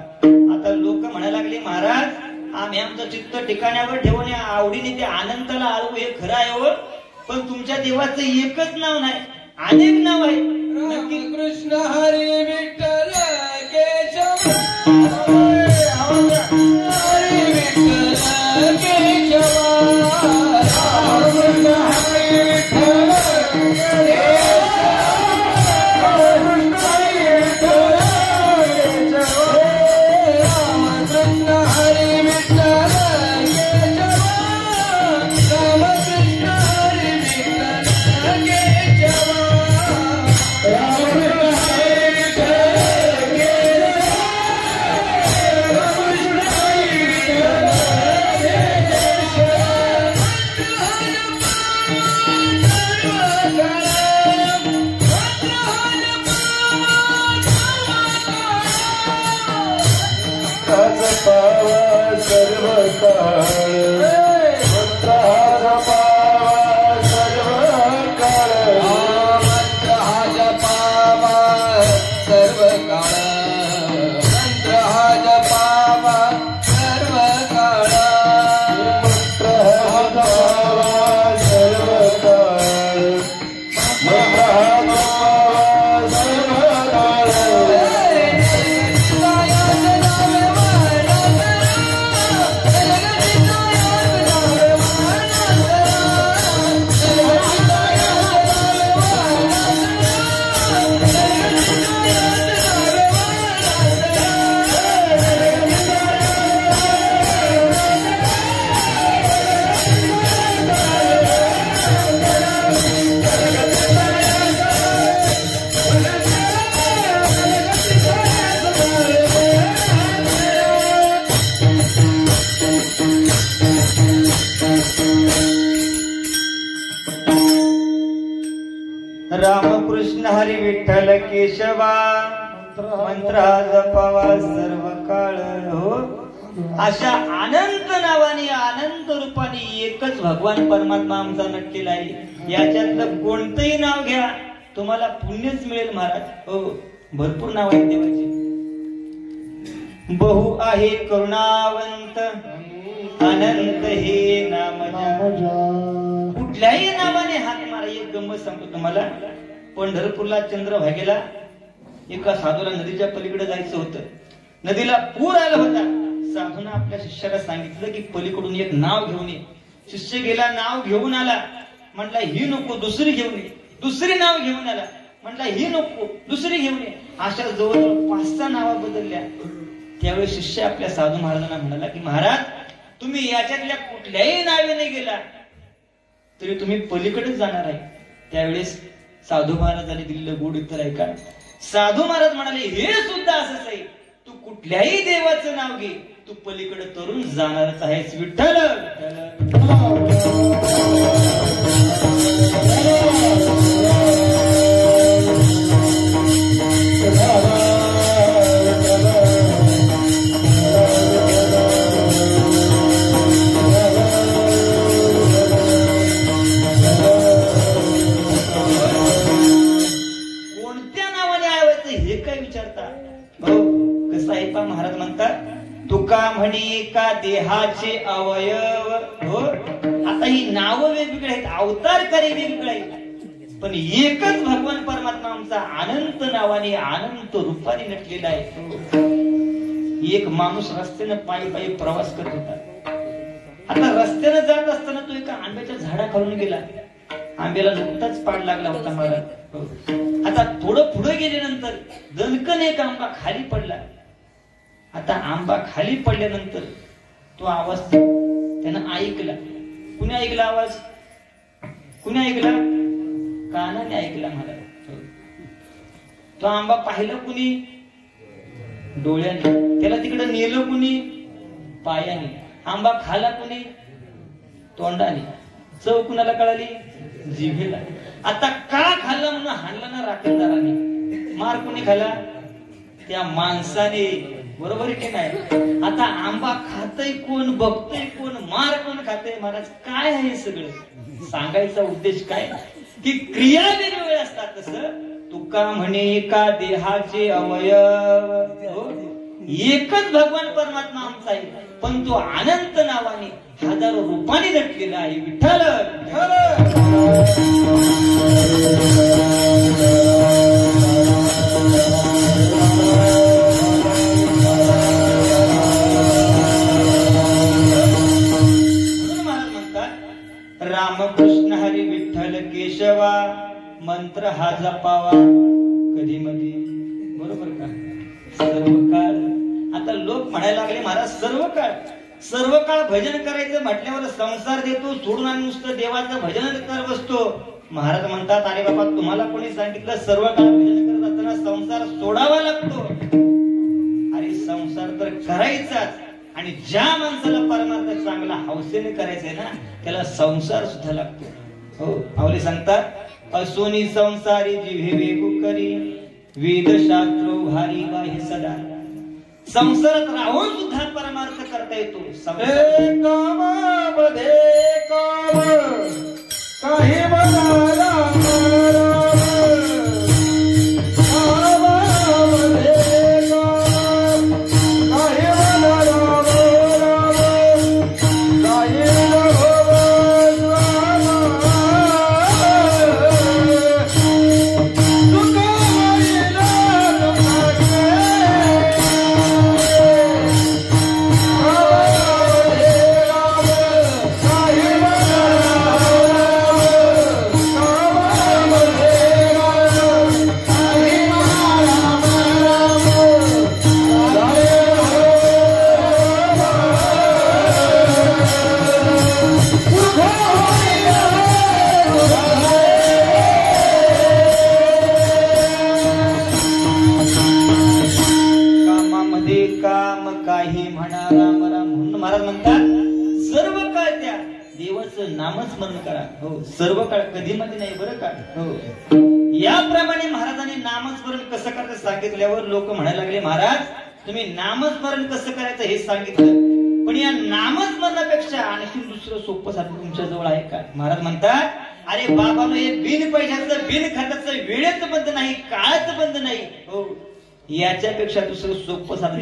आता लोक म्हणायला लागले, महाराज आम्ही आमचं चित्त ठिकाण्यावर ठेवून या आवडीने ते अनंताला आळवू, हे खरं आहे हो. पण तुमच्या देवाचं एकच नाव नाही, अनेक नाव आहे. नक्की कृष्ण हरी विठ्ठल केशव. Hare रामकृष्ण हरी विठ्ठल केशवा मंत्र जपावा सर्व काळ हो. अशा अनंत नावाने अनंत रूपाने एकच भगवान परमात्मा आमचा नटलेला आहे. याच्यातलं कोणतंही नाव घ्या तुम्हाला पुण्यच मिळेल महाराज. हो भरपूर नाव आहेत देवाची. बहु आहे करुणावंत अनंत हे नाम कुठल्याही नावाने हात मारा. एक गंमत सांगतो तुम्हाला. पंढरपूरला चंद्रभागेला एका साधूला नदीच्या पलीकडे जायचं होतं. नदीला पूर आला होता. साधूने आपल्या शिष्याला सांगितलं की पलीकडून एक नाव घेऊन ये. शिष्य गेला, नाव घेऊन आला. म्हटला ही नको दुसरी घेऊन ये. दुसरी नाव घेऊन आला. म्हटला ही नको दुसरी घेऊन ये. अशा जवळजवळ 5-6 नावा बदलल्या. त्यावेळी शिष्य आपल्या साधू महाराजांना म्हणाला की महाराज तुम्ही याच्यातल्या कुठल्याही नावेने गेला तरी तुम्ही पलीकडेच जाणार आहे. त्यावेळेस साधू महाराजांनी दिलेलं गोड उत्तर आहे का. साधू महाराज म्हणाले हे सुद्धा असंच आहे. तू कुठल्याही देवाचं नाव घे तू पलीकडे तरुण जाणारच आहेस. विठ्ठल महाराज म्हणतात तुका म्हणी का देहाचे अवयव हो. आता ही नाव वेगवेगळे आहेत, अवतार कार्य वेगवेगळे आहेत, पण एकच भगवान परमात्मा आमचा अनंत नावाने अनंत रूपाने नटलेला आहे. एक माणूस रस्त्याने पायी प्रवास करत होता. आता रस्त्याने जात असताना तो एका आंब्याच्या झाडाखालून गेला. आंब्याला नुकताच पाड लागला होता महाराज. आता थोडं पुढे गेल्यानंतर दणकन एक आंबा खाली पडला. आता आंबा खाली पडल्यानंतर तो आवाज त्यानं ऐकला. कुणी ऐकला आवाज? कुणी ऐकला? कानाने ऐकला महाराज. तो आंबा पाहिला कुणी? डोळ्याने. त्याला तिकडे नेलं कुणी? पायाने. आंबा खाला कुणी? तोंडाने. चव कुणाला कळाली? जिभेला. आता का खाल्ला म्हणून हाणला ना राखणदाराने. मार कुणी खाला? त्या माणसाने. बरोबर आहे की नाही? आता आंबा खातय कोण? बघतय कोण? मार कोण खातय? महाराज काय आहे सगळं? सांगायचा उद्देश काय की क्रिया वेगवेगळ्या असतात. तसं तुका म्हणे का देहाचे अवयव हो. एकच भगवान परमात्मा आमचा आहे, पण तो अनंत नावाने हजारो रूपाने नटलेला आहे. विठ्ठल रामकृष्ण हरी विठ्ठल केशवा मंत्र हा जपावा कधी मध्ये. बरोबर का? सर्व काळ. आता लोक म्हणायला लागले महाराज सर्व काळ भजन करायचं म्हटल्यावर संसार देतो सोडून आणि नुसतं देवाचं भजन करत बसतो. महाराज म्हणतात अरे बाबा तुम्हाला कोणी सांगितलं सर्व काळ भजन करत असताना संसार सोडावा लागतो? अरे संसार तर करायचाच. आणि ज्या माणसाला परमार्थ चांगला हौसेने करायचंय ना त्याला संसार सुद्धा लागतो. हो आवले सांगतात असोनी संसारी जिव्हे वेगू करी वेद शास्त्र भारी बाहे सदा. संसारात राहून सुद्धा परमार्थ करता येतो. कामामध्ये काम काही म्हणाला नामस्मरण करा. हो, सर्व काळ कधी मध्ये नाही बरं का. हो, याप्रमाणे महाराजांनी नामस्मरण कसं करायचं सांगितल्यावर लोक म्हणायला लागले, महाराज तुम्ही नामस्मरण कसं करायचं हे सांगितलं, पण या नामस्मरणापेक्षा आणखी दुसरं सोपं साधन तुमच्या जवळ आहे का? महाराज म्हणतात, अरे बाबानो, हे बिन पैशाचं बिन खर्चाचं वेळेचं बंद नाही, काळाचं बंद नाही. हो, याच्यापेक्षा दुसरं सोपं साधन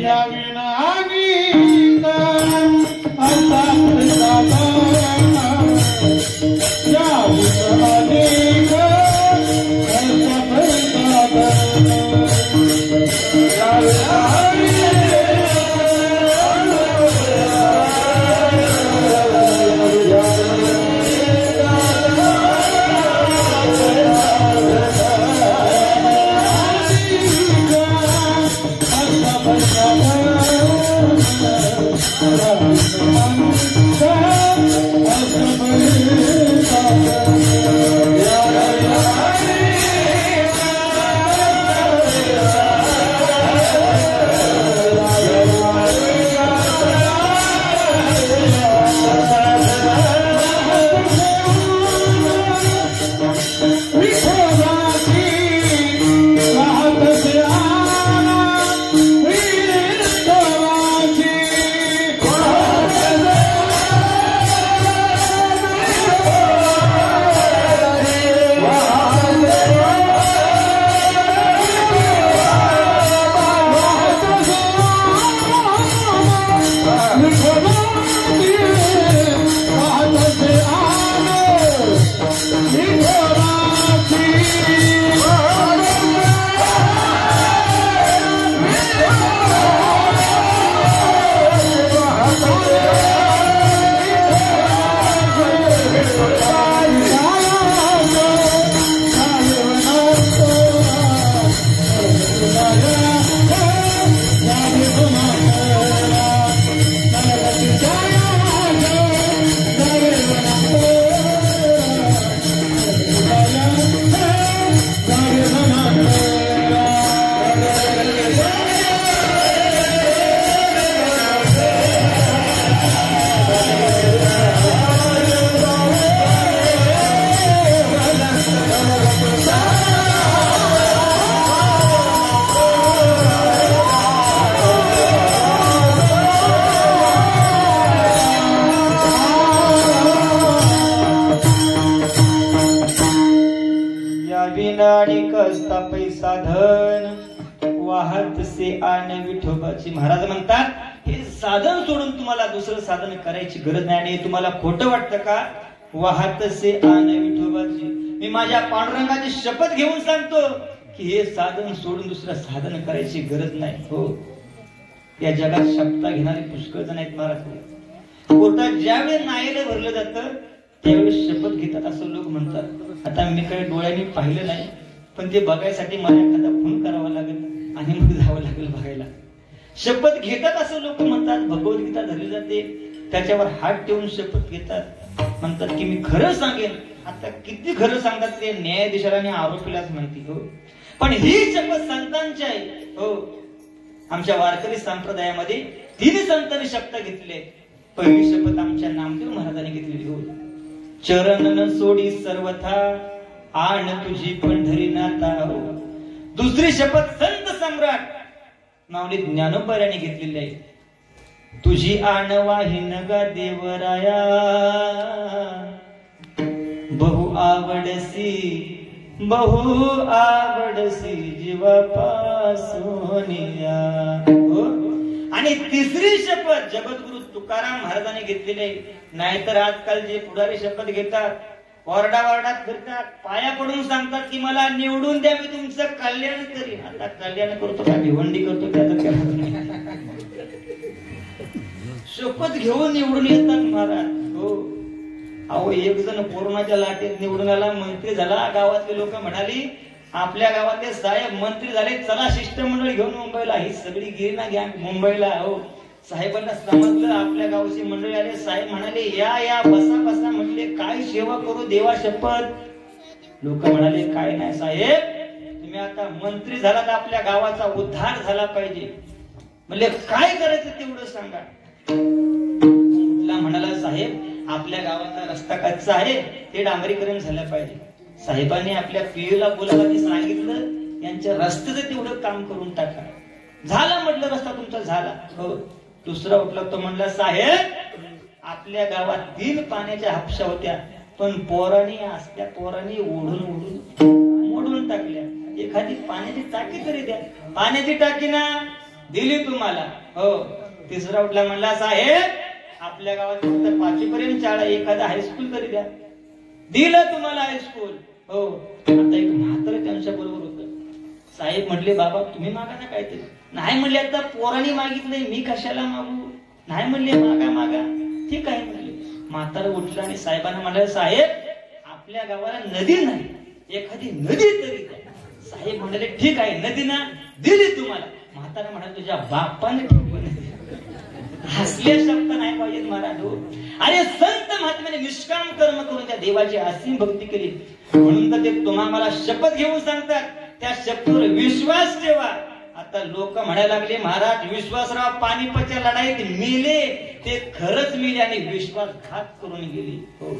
महाराज म्हणतात, हे साधन सोडून तुम्हाला दुसरं साधन करायची गरज नाही. आणि तुम्हाला खोटं वाटतं का? वाहत से आन विठोबाची, मी माझ्या पांडुरंगाची शपथ घेऊन सांगतो की हे साधन सोडून दुसरं साधन करायची गरज नाही. हो, या जगात शपथा घेणारे पुष्कळ जण आहेत महाराज. कोर्टात ज्यावेळी न्यायालय भरलं जातं त्यावेळी शपथ घेतात असं लोक म्हणतात. आता मी काही डोळ्यांनी पाहिलं नाही, पण ते बघायसाठी मला एखादा फोन करावा लागेल आणि मग जावं लागेल बघायला. शपथ घेतात असं लोक म्हणतात. भगवद्गीता धरली जाते, त्याच्यावर हात ठेवून शपथ घेतात, म्हणतात की मी खरं सांगेन. आता किती खरं सांगतात ते न्यायाधीशाला आणि आरोपीलाच माहिती. हो, पण ही शपथ संतांची आहे. हो, आमच्या वारकरी संप्रदायामध्ये 3 संतांनी शपथ घेतले. पहिली शपथ आमच्या नामदेव महाराजांनी घेतलेली. हो, चरण न सोडी सर्वथा आण तुझी पंढरी नाथा. हो, दुसरी शपथ संत सम्राट माऊली ज्ञानोबा यांनी घेतलेली आहे. तुझी आणवाहीन गा देवराया बहु आवडसी जीवापासोनिया. हो? आणि तिसरी शपथ जगद्गुरु तुकाराम महाराजांनी घेतलेली आहे. नाहीतर आजकाल जे पुढारी शपथ घेतात, ओरडावारडात फिरतात, पाया पडून सांगतात की मला निवडून द्या, मी तुमचं कल्याण करीन. आता कल्याण करतो का भिवंडी करतो त्याचं काय? शपथ घेऊन निवडून येतात महाराज. हो, अहो एक जण कोरोनाच्या लाटेत निवडून आला, मंत्री झाला. गावातले लोक म्हणाली आपल्या गावातले साहेब मंत्री झाले, चला शिष्टमंडळ घेऊन मुंबईला. ही सगळी गिरणा घ्या मुंबईला. हो, साहेबांना समजलं आपल्या गावची मंडळी आले. साहेब म्हणाले या या बसा बसा. म्हटले काय सेवा करू देवा शपथ. लोक म्हणाले काय नाही साहेब, तुम्ही आता मंत्री झाला तर आपल्या गावाचा उद्धार झाला पाहिजे. म्हणले काय करायचं तेवढं सांगा. म्हणाला साहेब आपल्या गावाचा रस्ता कच्चा आहे, ते डांबरीकरण झालं पाहिजे. साहेबांनी आपल्या पीयूला बोलावलं, सांगितलं यांच्या रस्त्याचं तेवढं काम करून टाका. झाला म्हटलं रस्ता तुमचा झाला. हो, दुसरा उठला तो म्हणला साहेब आपल्या गावात 3 पाण्याच्या हापशा होत्या, पण पोरांनी ओढून टाकल्या. एखादी पाण्याची टाकी तरी द्या. पाण्याची टाकी ना दिली तुम्हाला. हो, तिसरा उठला म्हणला साहेब आपल्या गावात फक्त 5वी पर्यंत शाळा, एखादा हायस्कूल तरी द्या. दिलं तुम्हाला हायस्कूल. हो, आता एक म्हातारं त्यांच्या बरोबर होतं. साहेब म्हटले बाबा तुम्ही मागा ना काहीतरी. नाही म्हणले आता पोरांनी मागितलंय, मी कशाला मागू. नाही म्हणले मागा. ठीक आहे म्हणले. म्हातारं उठलं आणि साहेबांना म्हणाले साहेब आपल्या गावाला नदी नाही, एखादी नदी तरी द्या. साहेब म्हणाले ठीक आहे नदी ना दिली तुम्हाला. म्हातारा म्हणाले तुझ्या बापाने हसले शब्द नाही पाहिजेत महाराज. अरे संत महात्म्याने निष्काम कर्म करून त्या देवाची असीम भक्ती केली, म्हणून तर ते तुम्हाला मला शपथ घेऊन सांगतात. त्या शपथेवर विश्वास ठेवा. आता लोक म्हणायला लागले महाराज विश्वासराव पानिपतच्या लढाईत मेले, ते खरंच मेले आणि विश्वासघात करून गेले. हो,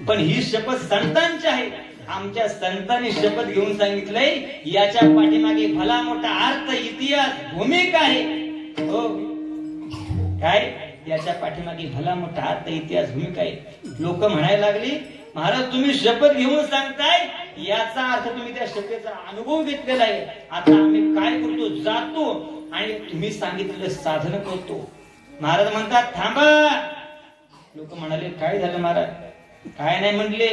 पण ही शपथ संतांची आहे. आमच्या संतांनी शपथ घेऊन सांगितलंय, याच्या पाठीमागे भला मोठा अर्थ इतिहास भूमिका आहे. हो, काय याच्या पाठीमागे भला मोठा अर्थ इतिहास भूमिका आहे. लोक म्हणायला लागली महाराज तुम्ही शपथ घेऊन सांगताय, याचा अर्थ तुम्ही त्या शपथेचा अनुभव घेतलेला आहे. आता आम्ही काय करतो, जातो आणि तुम्ही सांगितलेलं साधन करतो. महाराज म्हणतात थांबा. लोक म्हणाले काय झालं महाराज. काय नाही म्हणले,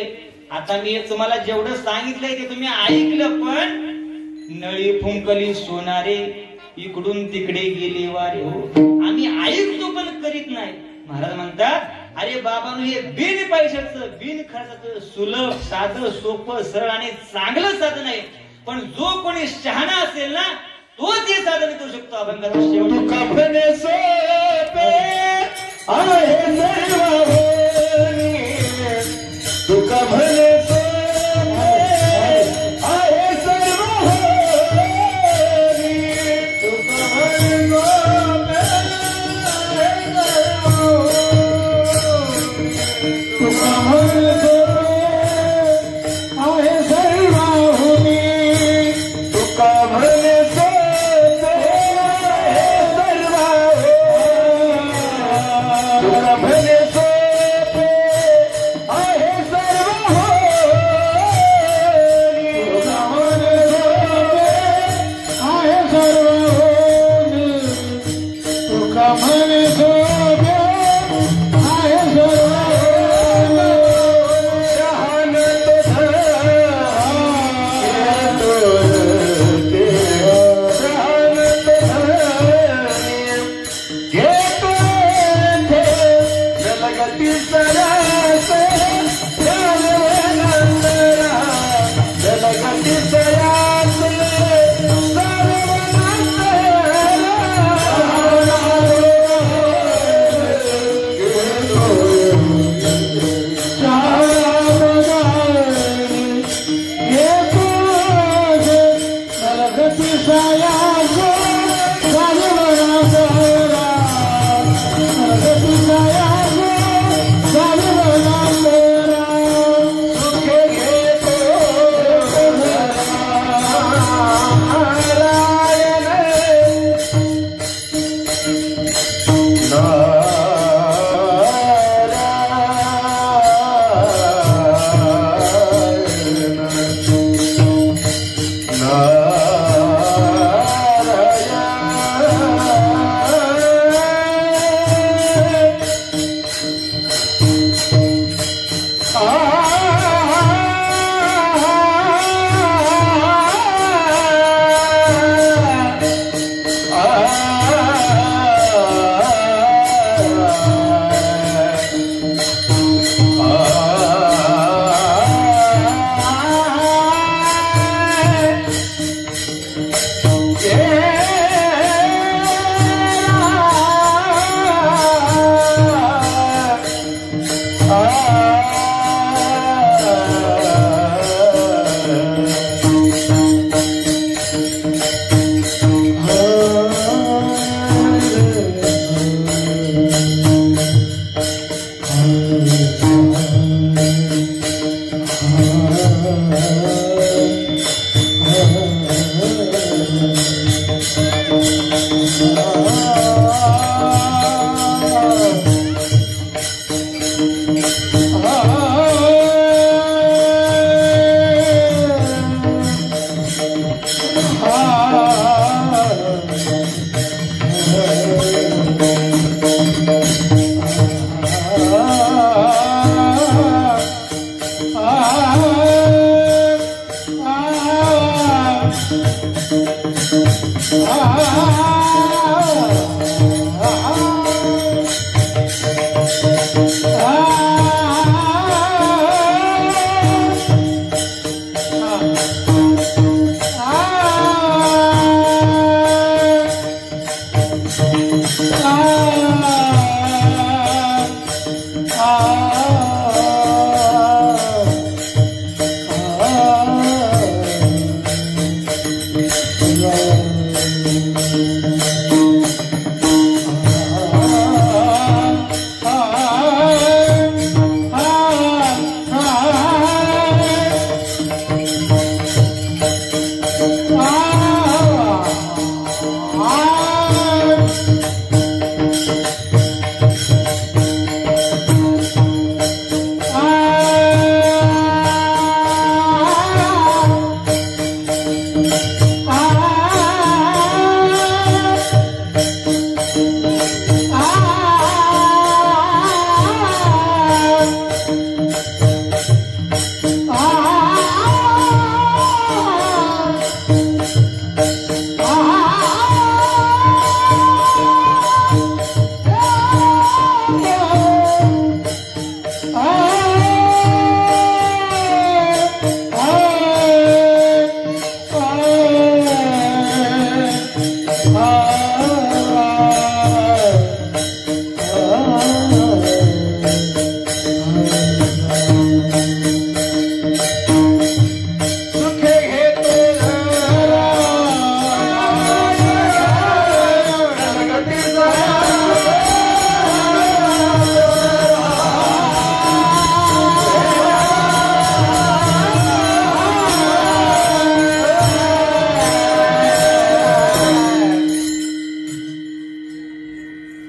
आता मी तुम्हाला जेवढं सांगितलंय ते तुम्ही ऐकलं, पण नळी फुंकली सोनारे इकडून तिकडे गेले वारे. हो, आम्ही ऐकतो पण करीत नाही. महाराज म्हणतात अरे बाबांनो हे बिन पैशाचं बिन खर्चाचं सुलभ साधं सोपं सरळ आणि चांगलं साधन आहे. पण जो कोणी शहाणा असेल ना तोच हे साधन करू शकतो. अभंगाचा शेवट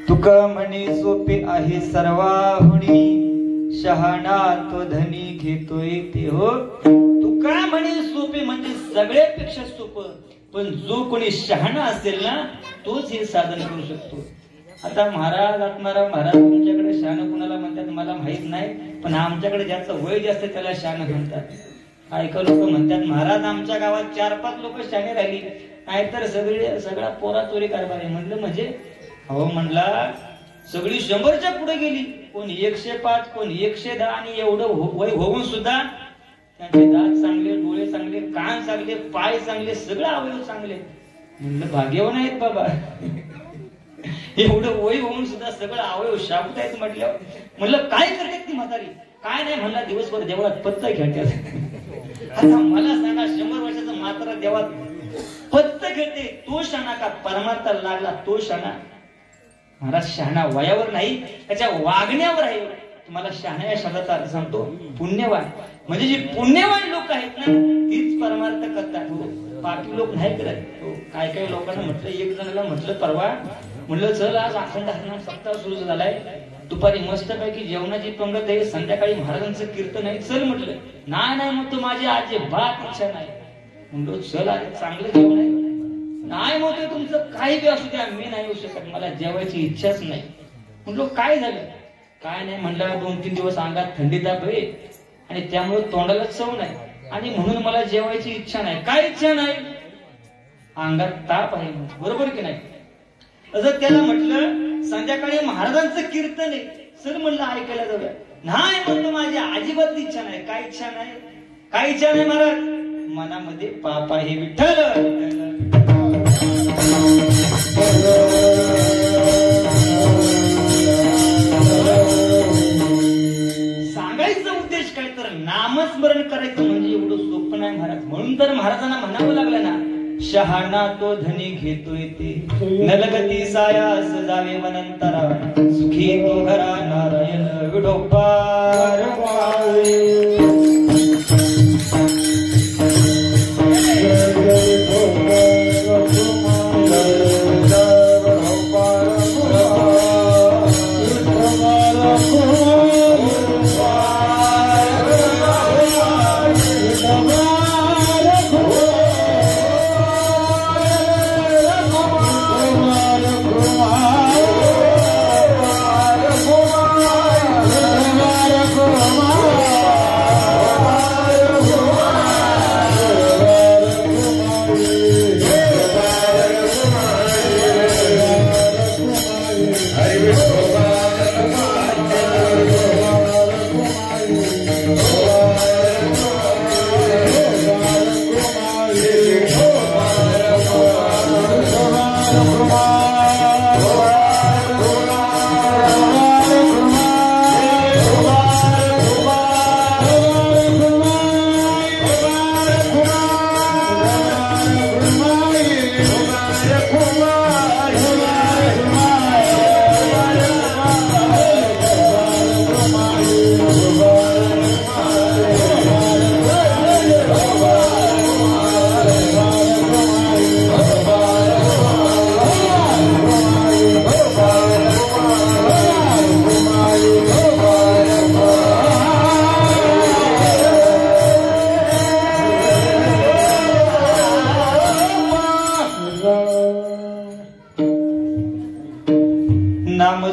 तुका म्हणे सोपे आहे सर्वाहुनी शहाणा तो धनी घेतोय ते हो. तुका म्हणे सोपे म्हणजे सगळ्यापेक्षा सोपं, पण जो कोणी शहाणा असेल ना तोच हे साधन करू शकतो. आता महाराज आत्माराम महाराज तुमच्याकडे शहाणा कुणाला म्हणतात मला माहित नाही, पण आमच्याकडे ज्याचं वय जास्त त्याला शहाणा म्हणतात. ऐका लोक म्हणतात महाराज आमच्या गावात 4-5 लोक शहाणे राहिली, नाहीतर सगळा पोरा चोरी कारभार आहे. म्हणलं म्हणजे हो म्हणला सगळी 100च्या पुढे गेली, कोणी 105 कोणी 110, आणि एवढं वय होऊन सुद्धा त्यांचे दात चांगले, डोळे चांगले, कान चांगले, पाय चांगले, सगळं अवयव चांगले. म्हणलं भाग्यवान आहेत बाबा. एवढं वय होऊन सुद्धा सगळं अवयव शाबूत आहेत म्हटल्यावर म्हणलं काय करतात ती म्हातारी? काय नाही म्हणला दिवसभर देवळात पत्ता खेळतात. आता मला सांगा 100 वर्षाचा म्हातारा देवात पत्ता खेळते, तो शाणा का परमार्थाला लागला तो शाणा? महाराज शहाणा वयावर नाही त्याच्या वागण्यावर आहे. तुम्हाला शहाणा या शब्दाचा अर्थ सांगतो पुण्यवान. म्हणजे जे पुण्यवान लोक आहेत ना तीच परमार्थ करतात हो, बाकी लोक नाही करत हो. काय काय लोकांना म्हटलं, एक जणाला म्हटलं परवा, म्हणलं चल आज अखंड हरिनाम सप्ताह सुरू झालाय, दुपारी मस्तपैकी जेवणाची पंगत आहे, संध्याकाळी महाराजांचं कीर्तन आहे, चल म्हटलं. नाही नाही म्हणतो माझी अजिबात इच्छा नाही. म्हणलो चल अरे चांगलं जेवण आहे. नाही म्हणतोय तुमचं काही बी असू द्या, मी नाही येऊ शकत, मला जेवायची इच्छाच नाही. म्हणलो काय झालं? काय नाही म्हणलं 2-3 दिवस अंगात थंडी ताप आहे आणि त्यामुळे तोंडाला चव नाही आणि म्हणून मला जेवायची इच्छा नाही. काय इच्छा नाही? अंगात ताप आहे. बरोबर की नाही? असं त्याला म्हटलं संध्याकाळी महाराजांचं कीर्तन आहे, सर म्हणलं ऐकायला जाऊया. नाही म्हणलं माझी अजिबात इच्छा नाही. काय इच्छा नाही? काय इच्छा नाही महाराज? मनामध्ये पाप आहे. विठ्ठल सांगायचा उद्देश काय तर नामस्मरण करायचं म्हणजे एवढं सोपं नाही महाराज. म्हणून तर महाराजांना म्हणावं लागलं ना, शहाणा तो धनी घेतोय ते नलगती सायास जावे वनंतरा, सुखी तो घरा नारायण विठोबार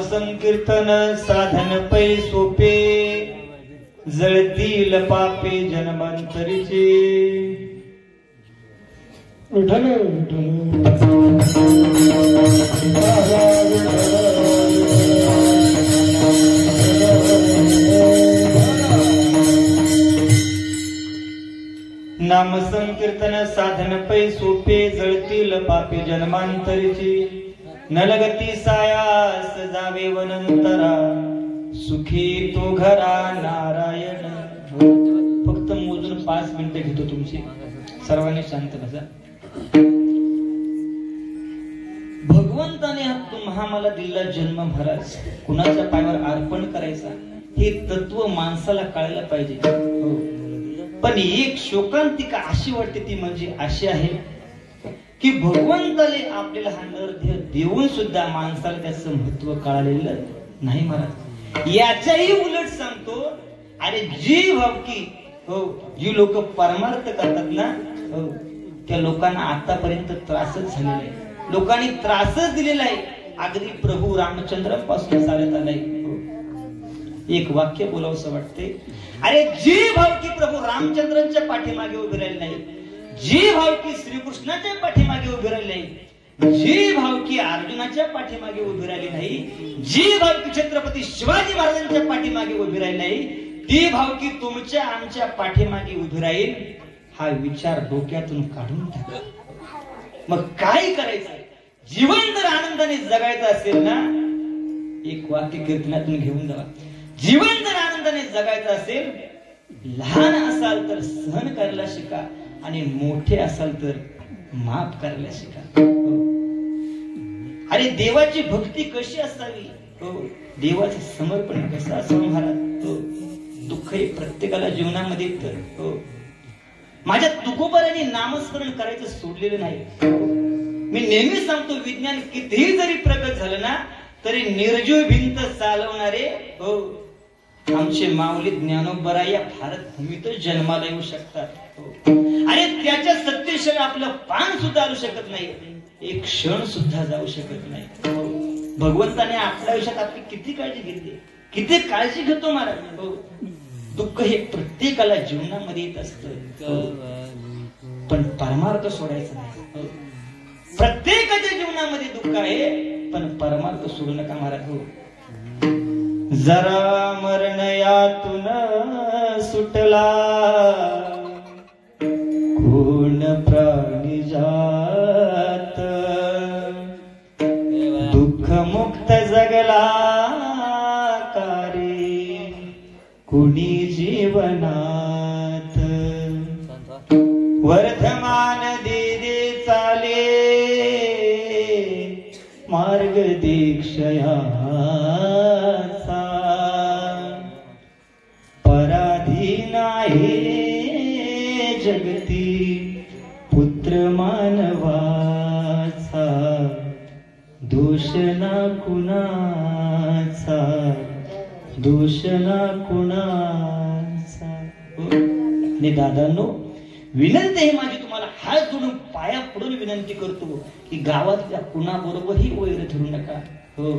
संकीर्तन साधन पै सोपे जळतील पापे जन्मांतरीचे. विठ्ठल नाम संकीर्तन साधन पै सोपे जळतील पापे जन्मांतरीचे. नलगती सायास जावे वनंतरा, सुखी तो घरा नारायण. फक्त मोजून 5 मिनिटं घेतो तुमची, सर्वांनी शांत बसा. भगवंताने हा मला दिलेला जन्म महाराज कुणाच्या पायावर अर्पण करायचा हे तत्व माणसाला कळायला पाहिजे. पण एक शोकांतिका अशी वाटते, ती म्हणजे अशी आहे की भगवंताने आपल्याला हा नरदेह देऊन सुद्धा माणसाला त्याचं महत्व कळालेलं नाही महाराज. याच्याही उलट सांगतो, अरे जी भावकी जी लोक परमार्थ करतात ना, त्या लोकांना आतापर्यंत त्रासच झालेला आहे. लोकांनी त्रासच दिलेला आहे. अगदी प्रभू रामचंद्रापासून चालत आलाय. एक वाक्य बोलावंसं वाटते, अरे जी भावकी प्रभू रामचंद्रांच्या पाठीमागे उभी राहिली नाही, जी भावकी श्रीकृष्णाच्या पाठीमागे उभी राहिली नाही, जी भावकी अर्जुनाच्या पाठीमागे उभी राहिली नाही, जी भावकी छत्रपती शिवाजी महाराजांच्या पाठीमागे उभी राहिली नाही, ती भावकी तुमच्या आमच्या पाठीमागे उभी राहील. हा विचार डोक्यातून काढून टाका. मग काय करायचं? जीवन जर आनंदाने जगायचं असेल ना, एक वाक्य कीर्तनातून घेऊन जावा. जीवन जर आनंदाने जगायचं असेल, लहान असाल तर सहन करायला शिका आणि मोठे असाल तर माफ करायला शिका. अरे देवाची भक्ती कशी असावी, देवाचे समर्पण कसं असावं महाराज. दुःख हे प्रत्येकाला जीवनामध्ये तर माझ्या तुकोबाराने नामस्मरण करायचं सोडलेलं नाही. मी नेहमी सांगतो, विज्ञान कितीही जरी प्रगत झालं ना तरी निर्जीव भिंत चालवणारे आमचे माऊली ज्ञानोबा या भारत भूमीतच जन्माला येऊ शकतात. आणि त्याच्या सत्तेशिवाय आपलं पान सुद्धा आलू शकत नाही, एक क्षण सुद्धा जाऊ शकत नाही. भगवंताने आपल्या आयुष्यात आपली किती काळजी घेतली, किती काळजी घेतो महाराज. दुःख हे प्रत्येकाला जीवनामध्ये येत असतं, पण परमार्थ सोडायचा नाही. प्रत्येकाच्या जीवनामध्ये दुःख आहे, पण परमार्थ सोडू नका महाराज. जरा मरण यातून सुटला कोण प्राणी जात, दुःख मुक्त जगला कारे कुणी जीवनात. वर्धमान दे चाले मार्ग दीक्षयाचा, पराधीन आहे जगती पुत्र मानवाचा, दोष ना कुणाचा, दोष ना कुणाचा. आणि दादांनो, विनंती आहे माझी तुम्हाला, हात जोडून पाया पडून विनंती करतो की गावातल्या कुणाबरोबरही वैर धरू नका. हो,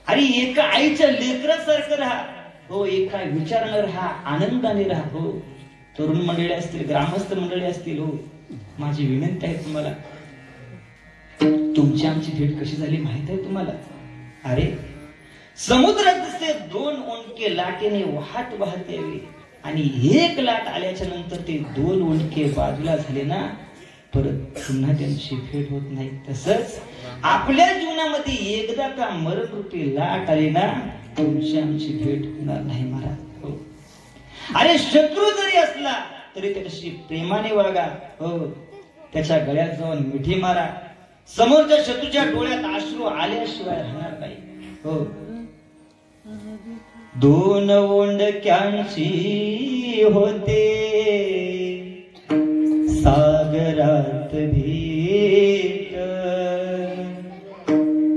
आणि एका आईच्या लेकरासारखं राहा. हो, एका विचारानं राहा, आनंदाने राहा. हो, तरुण मंडळी असतील, ग्रामस्थ मंडळी असतील, हो, माझी विनंती आहे तुम्हाला. तुमची आमची भेट कशी झाली माहित आहे तुम्हाला? अरे, समुद्रात जसे 2 ओंडके लाटेने वाहत वाहत यावे आणि एक लाट आल्याच्या नंतर ते 2 ओंडके बाजूला झाले ना, परत पुन्हा त्यांची भेट होत नाही. तसंच आपल्या जीवनामध्ये एकदा का मरण रूपी लाट आली ना, तुमची आमची भेट होणार नाही महाराज. हो, अरे शत्रू जरी असला तरी त्याच्याशी प्रेमाने वागा. हो, त्याच्या गळ्यात जाऊन मिठी मारा. समोरच्या शत्रूच्या डोळ्यात अश्रू आल्याशिवाय राहणार नाही. हो, 2 ओंडक्यांची होते सागरात भेट,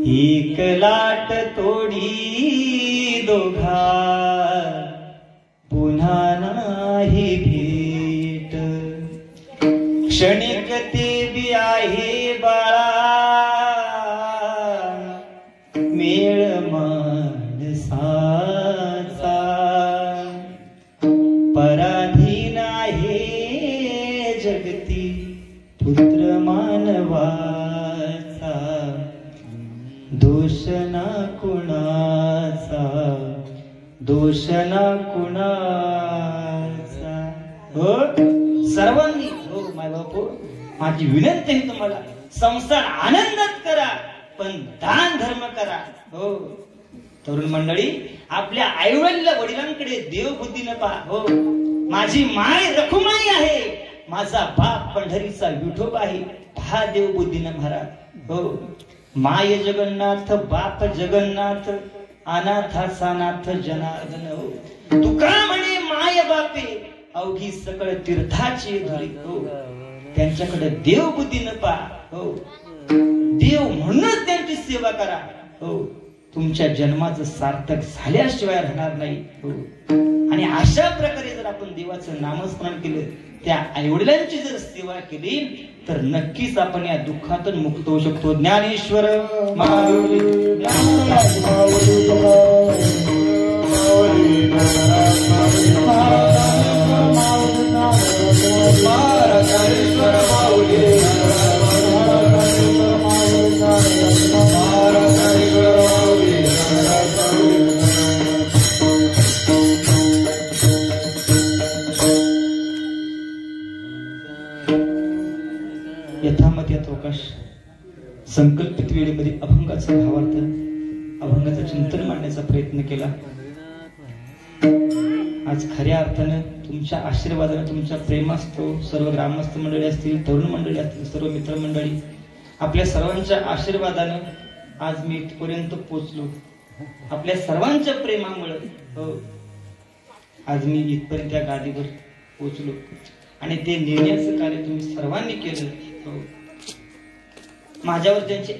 एक लाट तोडी दोघा पुन्हा नाही भेट. क्षणिक ते बी आहे बाळा मेळ माणसाचा, पराधीन आहे जगती पुत्र मानवाचा, दोष ना कुणाचा, दोष ना कुणाचा. हो, सर्वांनी, हो माय बापू, माझी विनंती आहे तुम्हाला, संसार आनंदात करा, पण दान धर्म करा. हो, तरुण मंडळी, आपल्या आईवडिला वडिलांकडे देवबुद्धीनं पहा. हो, माझी माय रखुमाई आहे, माझा बाप पंढरीचा विठोबा आहे, पहा देवबुद्धीनं महाराज. हो, माय जगन्नाथ, बाप जगन्नाथ, अनाथाचा नाथ जनार्दन. हो, तुका म्हणे माय बापे अवघी सकळ तीर्थाची धुरी. हो, त्यांच्याकडे देवबुद्धीनं पहा. हो, देव म्हणूनच त्यांची सेवा करा. हो, तुमच्या जन्माचं सार्थक झाल्याशिवाय राहणार नाही. हो, आणि अशा प्रकारे जर आपण देवाचं नामस्मरण केलं, त्या आईवडिलांची जर सेवा केली, तर नक्कीच आपण या दुःखातून मुक्त होऊ शकतो. ज्ञानेश्वर यथामत यथोकाश संकल्पित वेळेमध्ये अभंगाचा भावार्थ, अभंगाचं चिंतन मांडण्याचा प्रयत्न केला. आज खऱ्या अर्थानं तुमच्या आशीर्वादाने, तुमच्या प्रेमास्तो सर्व ग्रामस्थ मंडळी असतील, तरुण मंडळी असतील, सर्व मित्रमंडळी, आपल्या सर्वांच्या आशीर्वादानं आज मी इथपर्यंत पोहोचलो. आपल्या सर्वांच्या प्रेमामुळे हो आज मी इथपर्यंत त्या गादीवर पोहोचलो. आणि ते नेण्याचं कार्य तुम्ही सर्वांनी केलं. हो, माझ्यावर त्यांचे